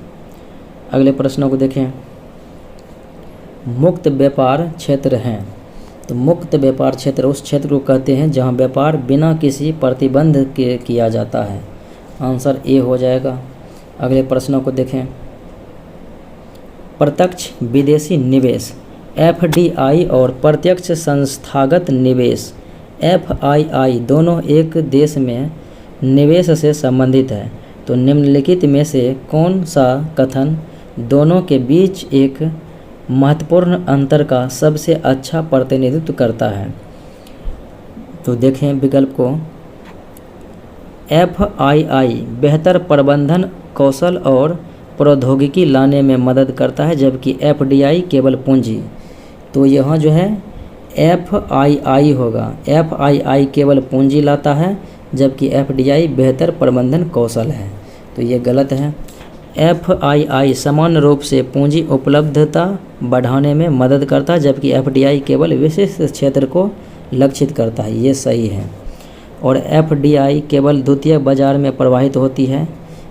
अगले प्रश्नों को देखें। मुक्त व्यापार क्षेत्र हैं। तो मुक्त व्यापार क्षेत्र उस क्षेत्र को कहते हैं जहां व्यापार बिना किसी प्रतिबंध के किया जाता है। आंसर ए हो जाएगा। अगले प्रश्नों को देखें। प्रत्यक्ष विदेशी निवेश FDI और प्रत्यक्ष संस्थागत निवेश FII दोनों एक देश में निवेश से संबंधित है। तो निम्नलिखित में से कौन सा कथन दोनों के बीच एक महत्वपूर्ण अंतर का सबसे अच्छा प्रतिनिधित्व करता है? तो देखें विकल्प को। FII बेहतर प्रबंधन कौशल और प्रौद्योगिकी लाने में मदद करता है, जबकि FDI केवल पूंजी। तो यहाँ जो है FII होगा। FII केवल पूंजी लाता है, जबकि FDI बेहतर प्रबंधन कौशल है। तो ये गलत है। FII समान रूप से पूंजी उपलब्धता बढ़ाने में मदद करता है, जबकि FDI केवल विशिष्ट क्षेत्र को लक्षित करता है। ये सही है। और FDI केवल द्वितीय बाजार में प्रवाहित होती है।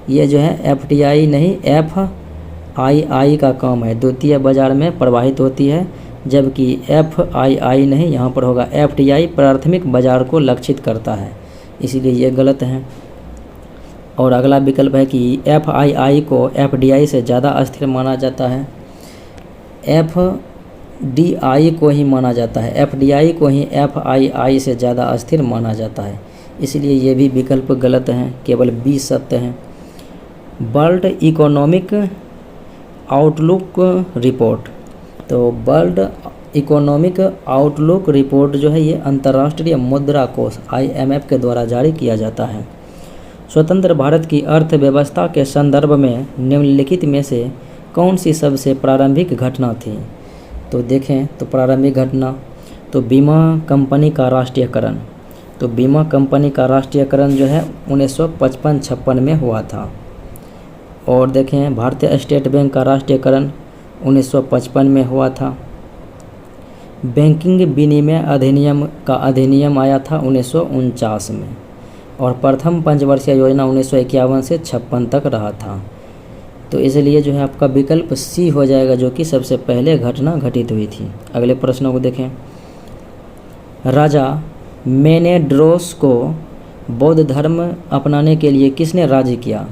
ये जो है FDI नहीं FII का काम है, द्वितीय बाजार में प्रवाहित होती है, जबकि FII नहीं, यहाँ पर होगा FDI प्राथमिक बाजार को लक्षित करता है, इसीलिए ये गलत है। और अगला विकल्प है कि FII को FDI से ज़्यादा अस्थिर माना जाता है। FDI को ही माना जाता है, FDI को ही FII से ज़्यादा अस्थिर माना जाता है, इसलिए ये भी विकल्प गलत हैं, केवल 20 सत्य हैं। वर्ल्ड इकोनॉमिक आउटलुक रिपोर्ट, तो वर्ल्ड इकोनॉमिक आउटलुक रिपोर्ट जो है ये अंतर्राष्ट्रीय मुद्रा कोष IMF के द्वारा जारी किया जाता है। स्वतंत्र भारत की अर्थव्यवस्था के संदर्भ में निम्नलिखित में से कौन सी सबसे प्रारंभिक घटना थी? तो देखें तो प्रारंभिक घटना तो बीमा कंपनी का राष्ट्रीयकरण। तो बीमा कंपनी का राष्ट्रीयकरण जो है 1955-56 में हुआ था। और देखें भारतीय स्टेट बैंक का राष्ट्रीयकरण 1955 में हुआ था। बैंकिंग विनिमय अधिनियम का अधिनियम आया था 1949 में। और प्रथम पंचवर्षीय योजना 1951 से 56 तक रहा था। तो इसलिए जो है आपका विकल्प C हो जाएगा, जो कि सबसे पहले घटना घटित हुई थी। अगले प्रश्नों को देखें। राजा मेनेंड्रोस को बौद्ध धर्म अपनाने के लिए किसने राजी किया?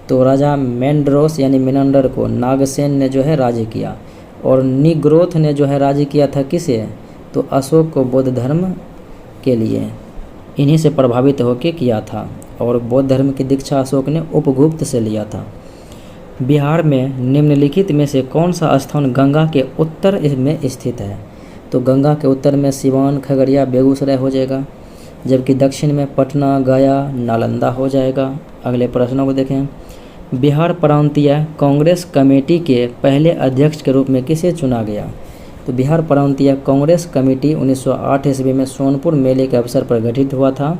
तो राजा मेनेंड्रोस यानी मेनेंडर को नागसेन ने जो है राजी किया। और निग्रोथ ने जो है राजी किया था किसे? तो अशोक को बौद्ध धर्म के लिए, इन्हीं से प्रभावित होकर किया था। और बौद्ध धर्म की दीक्षा अशोक ने उपगुप्त से लिया था। बिहार में निम्नलिखित में से कौन सा स्थान गंगा के उत्तर में स्थित है? तो गंगा के उत्तर में सिवान, खगड़िया, बेगूसराय हो जाएगा, जबकि दक्षिण में पटना, गया, नालंदा हो जाएगा। अगले प्रश्नों को देखें। बिहार प्रांतीय कांग्रेस कमेटी के पहले अध्यक्ष के रूप में किसे चुना गया? तो बिहार प्रांतीय कांग्रेस कमेटी 1908 ईस्वी में सोनपुर मेले के अवसर पर गठित हुआ था।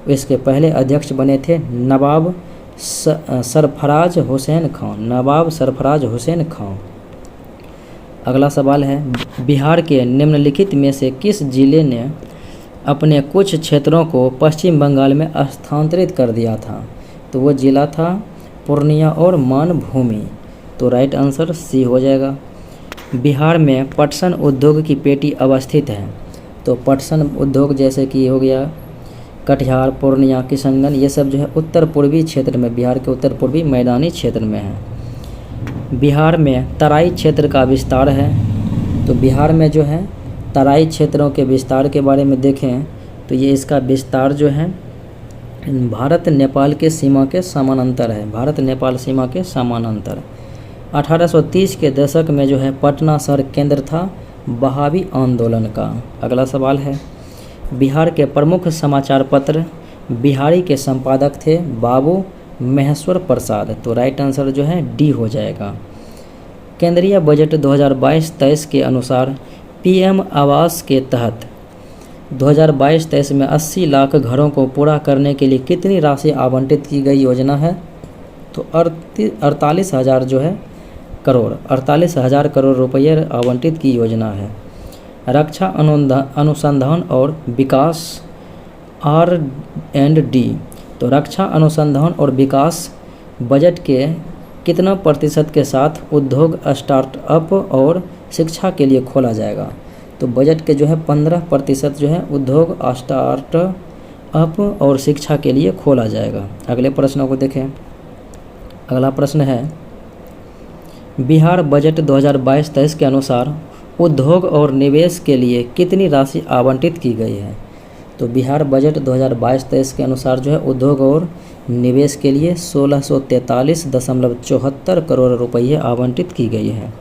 इसके पहले अध्यक्ष बने थे नवाब सरफराज हुसैन खां। नवाब सरफराज हुसैन खां। अगला सवाल है, बिहार के निम्नलिखित में से किस जिले ने अपने कुछ क्षेत्रों को पश्चिम बंगाल में स्थानांतरित कर दिया था? तो वो जिला था पूर्णिया और मानभूमि। तो राइट आंसर C हो जाएगा। बिहार में पटसन उद्योग की पेटी अवस्थित है। तो पटसन उद्योग जैसे कि हो गया कटिहार, पूर्णिया, किशनगंज, ये सब जो है उत्तर पूर्वी क्षेत्र में, बिहार के उत्तर पूर्वी मैदानी क्षेत्र में है। बिहार में तराई क्षेत्र का विस्तार है। तो बिहार में जो है तराई क्षेत्रों के विस्तार के बारे में देखें तो ये इसका विस्तार जो है भारत नेपाल के सीमा के समानांतर है। भारत नेपाल सीमा के समानांतर। 1830 के दशक में जो है पटना शहर केंद्र था बहावी आंदोलन का। अगला सवाल है, बिहार के प्रमुख समाचार पत्र बिहारी के संपादक थे बाबू महेश्वर प्रसाद। तो राइट आंसर जो है D हो जाएगा। केंद्रीय बजट 2022-23 के अनुसार PM आवास के तहत 2022-23 में 80 लाख घरों को पूरा करने के लिए कितनी राशि आवंटित की गई योजना है? तो 48,000 जो है करोड़ 48,000 करोड़ रुपये आवंटित की योजना है। रक्षा अनुसंधान और विकास R&D। तो रक्षा अनुसंधान और विकास बजट के कितना प्रतिशत के साथ उद्योग, स्टार्टअप और शिक्षा के लिए खोला जाएगा? तो बजट के जो है 15% जो है उद्योग, स्टार्टअप और शिक्षा के लिए खोला जाएगा। अगले प्रश्नों को देखें। अगला प्रश्न है, बिहार बजट 2022-23 के अनुसार उद्योग और निवेश के लिए कितनी राशि आवंटित की गई है? तो बिहार बजट 2022-23 के अनुसार जो है उद्योग और निवेश के लिए 1643.74 करोड़ रुपये आवंटित की गई है।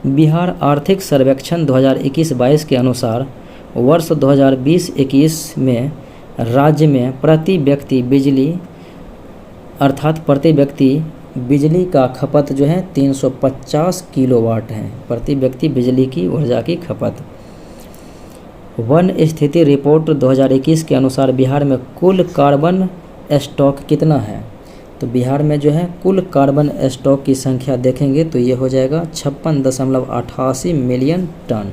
बिहार आर्थिक सर्वेक्षण 2021-22 के अनुसार वर्ष 2020-21 में राज्य में प्रति व्यक्ति बिजली का खपत जो है 350 किलोवाट है। प्रति व्यक्ति बिजली की ऊर्जा की खपत। वन स्थिति रिपोर्ट 2021 के अनुसार बिहार में कुल कार्बन स्टॉक कितना है? तो बिहार में जो है कुल कार्बन स्टॉक की संख्या देखेंगे तो ये हो जाएगा 56.88 मिलियन टन।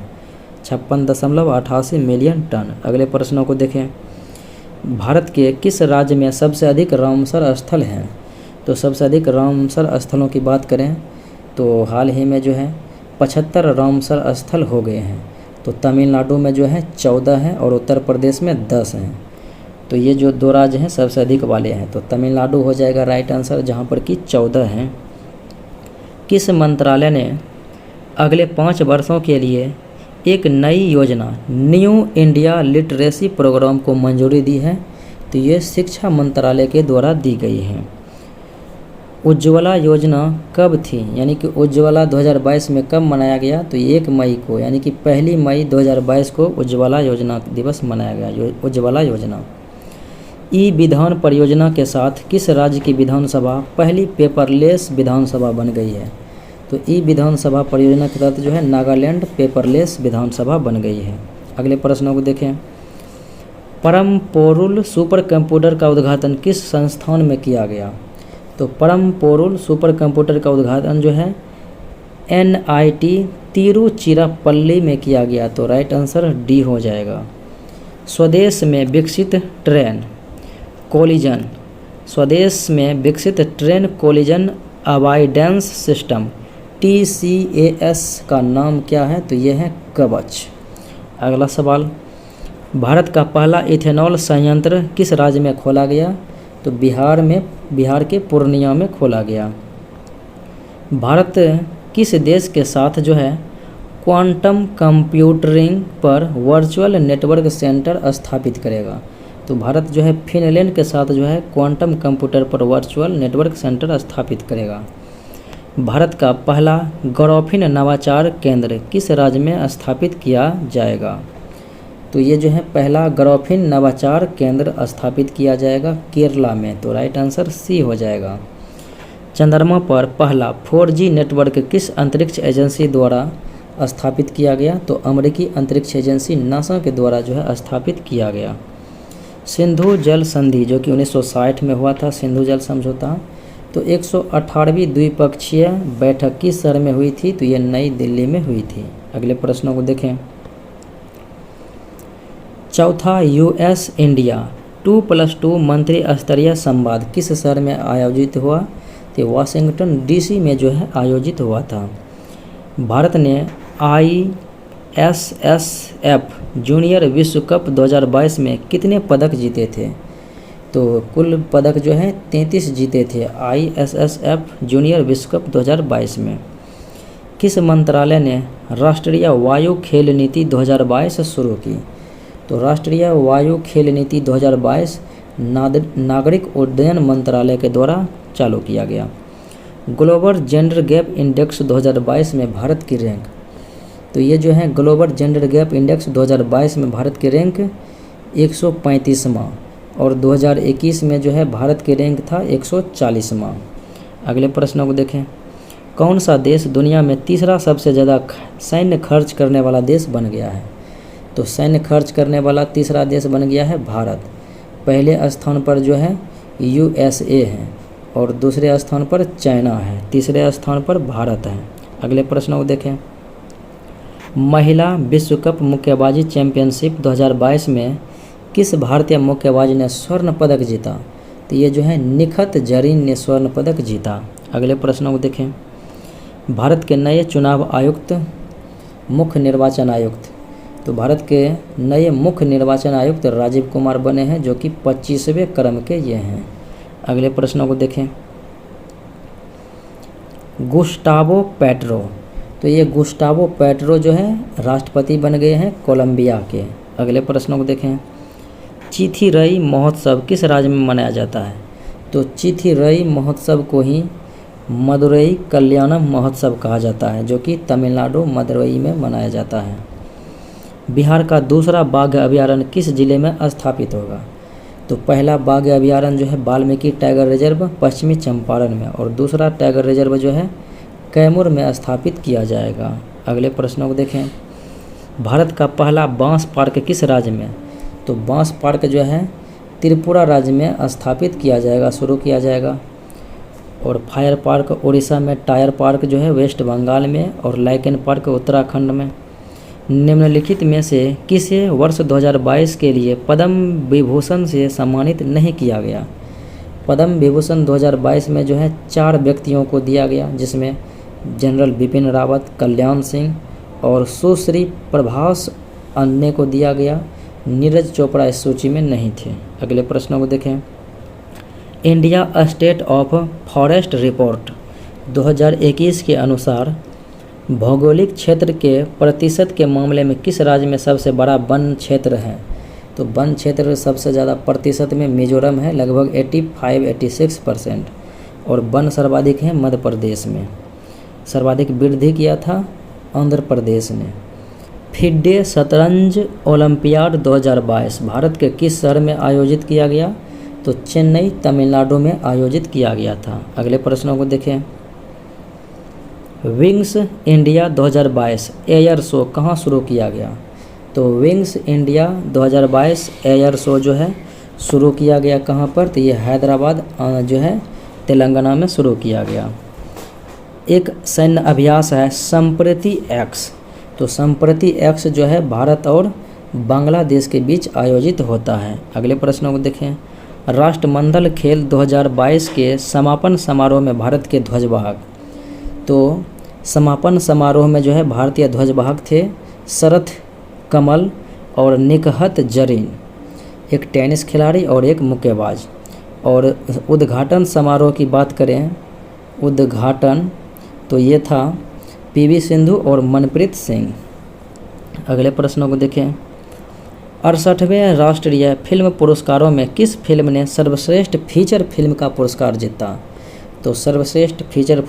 56.88 million ton. अगले प्रश्नों को देखें, भारत के किस राज्य में सबसे अधिक रामसर स्थल हैं? तो सबसे अधिक रामसर स्थलों की बात करें तो हाल ही में जो है 75 रामसर स्थल हो गए हैं। तो तमिलनाडु में जो है 14 हैं और उत्तर प्रदेश में 10 हैं। तो ये जो दो राज्य हैं सबसे अधिक वाले हैं, तो तमिलनाडु हो जाएगा राइट आंसर, जहाँ पर कि 14 हैं। किस मंत्रालय ने अगले 5 वर्षों के लिए एक नई योजना न्यू इंडिया लिटरेसी प्रोग्राम को मंजूरी दी है? तो ये शिक्षा मंत्रालय के द्वारा दी गई है। उज्ज्वला योजना कब थी? यानी कि उज्ज्वला 2022 में कब मनाया गया? तो 1 मई को, यानी कि 1 मई 2022 को उज्ज्वला योजना दिवस मनाया गया। उज्ज्वला योजना। ई विधान परियोजना के साथ किस राज्य की विधानसभा पहली पेपरलेस विधानसभा बन गई है? तो ई विधानसभा परियोजना के तहत जो है नागालैंड पेपरलेस विधानसभा बन गई है। अगले प्रश्नों को देखें, परम पोरुल सुपर कंप्यूटर का उद्घाटन किस संस्थान में किया गया? तो परम पोरुल सुपर कंप्यूटर का उद्घाटन जो है NIT तिरुचिरापल्ली में किया गया। तो राइट आंसर डी हो जाएगा। स्वदेश में विकसित train collision avoidance system TCAS का नाम क्या है? तो यह है कवच। अगला सवाल, भारत का पहला इथेनॉल संयंत्र किस राज्य में खोला गया? तो बिहार के पूर्णिया में खोला गया। भारत किस देश के साथ जो है क्वांटम कंप्यूटिंग पर वर्चुअल नेटवर्क सेंटर स्थापित करेगा? तो भारत जो है फिनलैंड के साथ जो है क्वांटम कंप्यूटर पर वर्चुअल नेटवर्क सेंटर स्थापित करेगा। भारत का पहला ग्राफीन नवाचार केंद्र किस राज्य में स्थापित किया जाएगा? तो ये जो है पहला ग्राफीन नवाचार केंद्र स्थापित किया जाएगा केरला में। तो राइट आंसर सी हो जाएगा। चंद्रमा पर पहला 4G नेटवर्क किस अंतरिक्ष एजेंसी द्वारा स्थापित किया गया? तो अमेरिकी अंतरिक्ष एजेंसी नासा के द्वारा जो है स्थापित किया गया। सिंधु जल संधि जो कि 1960 में हुआ था, सिंधु जल समझौता, तो 118वीं द्विपक्षीय बैठक किस शहर में हुई थी? तो ये नई दिल्ली में हुई थी। अगले प्रश्नों को देखें, चौथा US इंडिया 2+2 मंत्री स्तरीय संवाद किस शहर में आयोजित हुआ? तो वाशिंगटन DC में जो है आयोजित हुआ था। भारत ने ISSF जूनियर विश्व कप 2022 में कितने पदक जीते थे? तो कुल पदक जो है 33 जीते थे ISSF जूनियर विश्व कप 2022 में। किस मंत्रालय ने राष्ट्रीय वायु खेल नीति 2022 शुरू की? तो राष्ट्रीय वायु खेल नीति 2022 नागरिक उड्डयन मंत्रालय के द्वारा चालू किया गया। ग्लोबल जेंडर गैप इंडेक्स 2022 में भारत की रैंक, तो ये जो है ग्लोबल जेंडर गैप इंडेक्स 2022 में भारत की रैंक 135वां और 2021 में जो है भारत की रैंक था 140वां। अगले प्रश्नों को देखें, कौन सा देश दुनिया में तीसरा सबसे ज़्यादा सैन्य खर्च करने वाला देश बन गया है? तो सैन्य खर्च करने वाला तीसरा देश बन गया है भारत। पहले स्थान पर जो है USA है और दूसरे स्थान पर चाइना है, तीसरे स्थान पर भारत है। अगले प्रश्न को देखें, महिला विश्व कप मुक्केबाजी चैंपियनशिप 2022 में किस भारतीय मुक्केबाज ने स्वर्ण पदक जीता? तो ये जो है निखत जरीन ने स्वर्ण पदक जीता। अगले प्रश्नों को देखें, भारत के नए चुनाव आयुक्त मुख्य निर्वाचन आयुक्त, तो भारत के नए मुख्य निर्वाचन आयुक्त राजीव कुमार बने हैं जो कि 25वें क्रम के ये हैं। अगले प्रश्नों को देखें, गुस्टावो पेट्रो। तो ये गुस्टावो पेट्रो जो है राष्ट्रपति बन गए हैं कोलंबिया के। अगले प्रश्नों को देखें। चिथिरई महोत्सव किस राज्य में मनाया जाता है? तो चिथिरई महोत्सव को ही मदुरई कल्याणम महोत्सव कहा जाता है, जो कि तमिलनाडु मदुरई में मनाया जाता है। बिहार का दूसरा बाघ अभयारण्य किस जिले में स्थापित होगा? तो पहला बाघ अभयारण्य जो है वाल्मीकि टाइगर रिजर्व पश्चिमी चंपारण में, और दूसरा टाइगर रिजर्व जो है कैमूर में स्थापित किया जाएगा। अगले प्रश्नों को देखें। भारत का पहला बांस पार्क किस राज्य में? तो बांस पार्क जो है त्रिपुरा राज्य में स्थापित किया जाएगा, शुरू किया जाएगा। और फायर पार्क उड़ीसा में, टायर पार्क जो है वेस्ट बंगाल में, और लाइकेन पार्क उत्तराखंड में। निम्नलिखित में से किसे वर्ष 2022 के लिए पद्म विभूषण से सम्मानित नहीं किया गया? पद्म विभूषण 2022 में जो है 4 व्यक्तियों को दिया गया, जिसमें जनरल बिपिन रावत, कल्याण सिंह और सुश्री प्रभास अन्य को दिया गया। नीरज चोपड़ा इस सूची में नहीं थे। अगले प्रश्नों को देखें। India state of forest report 2021 के अनुसार भौगोलिक क्षेत्र के प्रतिशत के मामले में किस राज्य में सबसे बड़ा वन क्षेत्र है? तो वन क्षेत्र सबसे ज़्यादा प्रतिशत में मिजोरम है, लगभग 85-86%, और वन सर्वाधिक है मध्य प्रदेश में। सर्वाधिक वृद्धि किया था आंध्र प्रदेश ने। फिडे शतरंज ओलंपियाड 2022 भारत के किस शहर में आयोजित किया गया? तो चेन्नई तमिलनाडु में आयोजित किया गया था। अगले प्रश्नों को देखें। विंग्स इंडिया 2022 एयर शो कहाँ शुरू किया गया? तो विंग्स इंडिया 2022 एयर शो जो है शुरू किया गया कहाँ पर? तो ये हैदराबाद जो है तेलंगाना में शुरू किया गया। एक सैन्य अभ्यास है संप्रति एक्स। तो संप्रति एक्स जो है भारत और बांग्लादेश के बीच आयोजित होता है। अगले प्रश्नों को देखें। राष्ट्रमंडल खेल 2022 के समापन समारोह में भारत के ध्वजवाहक। तो समापन समारोह में जो है भारतीय ध्वजवाहक थे शरथ कमल और निकहत जरीन, एक टेनिस खिलाड़ी और एक मुक्केबाज। और उद्घाटन समारोह की बात करें, उद्घाटन तो ये था पीवी सिंधु और मनप्रीत सिंह। अगले प्रश्नों को देखें। 68वें राष्ट्रीय फिल्म पुरस्कारों में किस फिल्म ने सर्वश्रेष्ठ फीचर फिल्म का पुरस्कार जीता? तो सर्वश्रेष्ठ फीचर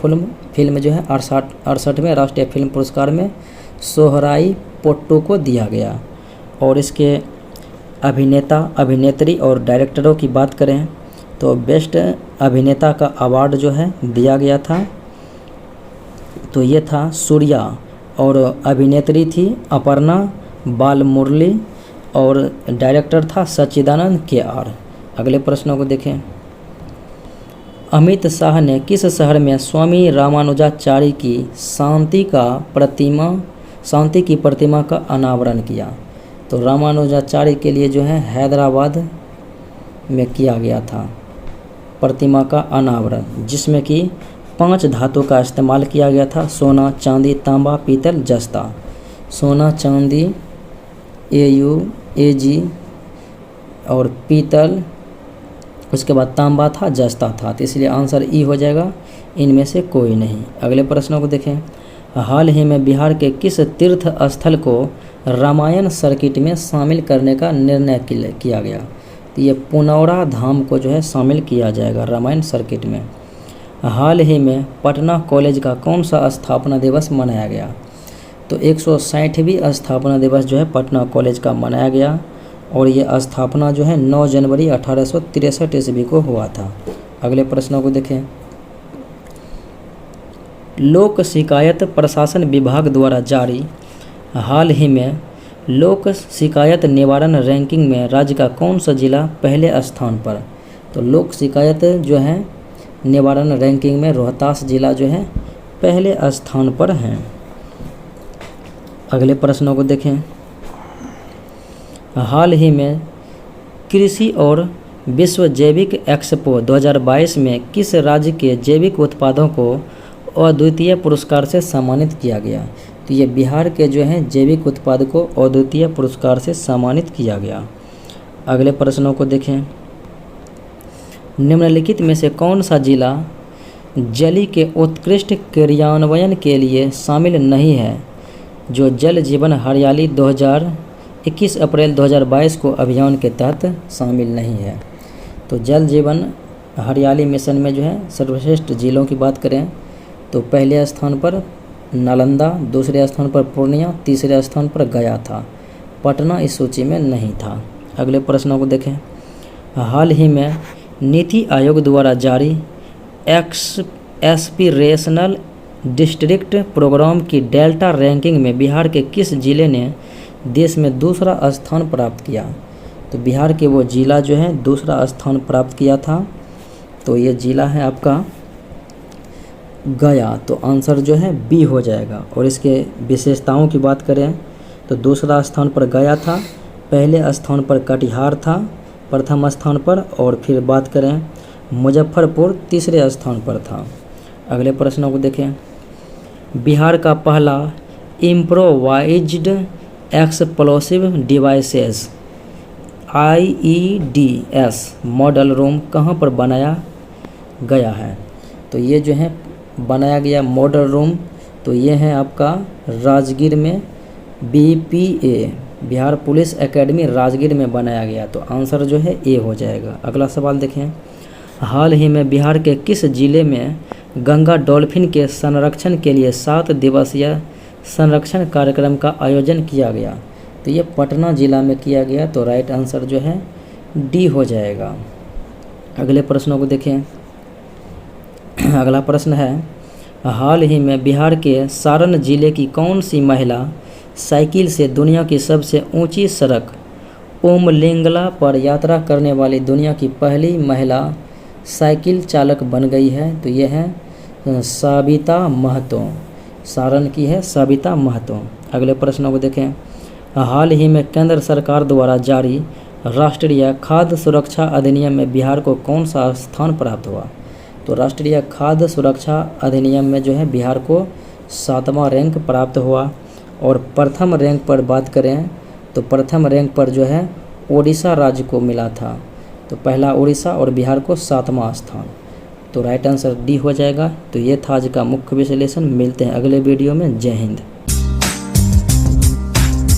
फिल्म जो है 68वें राष्ट्रीय फिल्म पुरस्कार में सोहराई पोट्टू को दिया गया। और इसके अभिनेता, अभिनेत्री और डायरेक्टरों की बात करें तो बेस्ट अभिनेता का अवार्ड जो है दिया गया था, तो ये था सूर्या, और अभिनेत्री थी अपर्णा बालमुरली, और डायरेक्टर था सच्चिदानंद KR। अगले प्रश्नों को देखें। अमित शाह ने किस शहर में स्वामी रामानुजाचार्य की शांति की प्रतिमा का अनावरण किया? तो रामानुजाचार्य के लिए जो है हैदराबाद में किया गया था प्रतिमा का अनावरण, जिसमें कि 5 धातु का इस्तेमाल किया गया था। सोना, चांदी, तांबा, पीतल, जस्ता। सोना, चांदी AU AG और पीतल, उसके बाद तांबा था, जस्ता था, तो इसलिए आंसर ई हो जाएगा, इनमें से कोई नहीं। अगले प्रश्नों को देखें। हाल ही में बिहार के किस तीर्थ स्थल को रामायण सर्किट में शामिल करने का निर्णय किया गया? तो ये पुनौरा धाम को जो है शामिल किया जाएगा रामायण सर्किट में। हाल ही में पटना कॉलेज का कौन सा स्थापना दिवस मनाया गया? तो 160वीं स्थापना दिवस जो है पटना कॉलेज का मनाया गया, और ये स्थापना जो है 9 जनवरी 1863 ईस्वी को हुआ था। अगले प्रश्नों को देखें। लोक शिकायत प्रशासन विभाग द्वारा जारी हाल ही में लोक शिकायत निवारण रैंकिंग में राज्य का कौन सा जिला पहले स्थान पर? तो लोक शिकायत जो है निवारण रैंकिंग में रोहतास जिला जो है पहले स्थान पर है। अगले प्रश्नों को देखें। हाल ही में कृषि और विश्व जैविक एक्सपो 2022 में किस राज्य के जैविक उत्पादों को अद्वितीय पुरस्कार से सम्मानित किया गया? तो ये बिहार के जो हैं जैविक उत्पाद को अद्वितीय पुरस्कार से सम्मानित किया गया। अगले प्रश्नों को देखें। निम्नलिखित में से कौन सा जिला जली के उत्कृष्ट क्रियान्वयन के लिए शामिल नहीं है, जो जल जीवन हरियाली 21 अप्रैल 2022 को अभियान के तहत शामिल नहीं है। तो जल जीवन हरियाली मिशन में जो है सर्वश्रेष्ठ जिलों की बात करें तो पहले स्थान पर नालंदा, दूसरे स्थान पर पूर्णिया, तीसरे स्थान पर गया था। पटना इस सूची में नहीं था। अगले प्रश्नों को देखें। हाल ही में नीति आयोग द्वारा जारी एस्पिरेशनल डिस्ट्रिक्ट प्रोग्राम की डेल्टा रैंकिंग में बिहार के किस जिले ने देश में दूसरा स्थान प्राप्त किया? तो बिहार के वो जिला जो है दूसरा स्थान प्राप्त किया था, तो ये जिला है आपका गया। तो आंसर जो है बी हो जाएगा। और इसके विशेषताओं की बात करें तो दूसरा स्थान पर गया था, पहले स्थान पर कटिहार था प्रथम स्थान पर, और फिर बात करें मुजफ्फरपुर तीसरे स्थान पर था। अगले प्रश्नों को देखें। बिहार का पहला improvised explosive devices IEDS model room कहाँ पर बनाया गया है? तो ये जो है बनाया गया मॉडल रूम, तो ये है आपका राजगीर में, BPA Bihar police academy Rajgir में बनाया गया। तो आंसर जो है ए हो जाएगा। अगला सवाल देखें। हाल ही में बिहार के किस जिले में गंगा डॉल्फिन के संरक्षण के लिए 7 दिवसीय संरक्षण कार्यक्रम का आयोजन किया गया? तो ये पटना जिला में किया गया। तो राइट आंसर जो है डी हो जाएगा। अगले प्रश्नों को देखें। अगला प्रश्न है, हाल ही में बिहार के सारण जिले की कौन सी महिला साइकिल से दुनिया की सबसे ऊंची सड़क ओमलिंगला पर यात्रा करने वाली दुनिया की पहली महिला साइकिल चालक बन गई है? तो ये है साबिता महतो, सारण की है साबिता महतो। अगले प्रश्नों को देखें। हाल ही में केंद्र सरकार द्वारा जारी राष्ट्रीय खाद्य सुरक्षा अधिनियम में बिहार को कौन सा स्थान प्राप्त हुआ? तो राष्ट्रीय खाद्य सुरक्षा अधिनियम में जो है बिहार को 7वां रैंक प्राप्त हुआ। और प्रथम रैंक पर बात करें तो प्रथम रैंक पर जो है ओडिशा राज्य को मिला था। तो पहला उड़ीसा और बिहार को 7वां स्थान। तो राइट आंसर डी हो जाएगा। तो ये था आज का मुख्य विश्लेषण। मिलते हैं अगले वीडियो में। जय हिंद।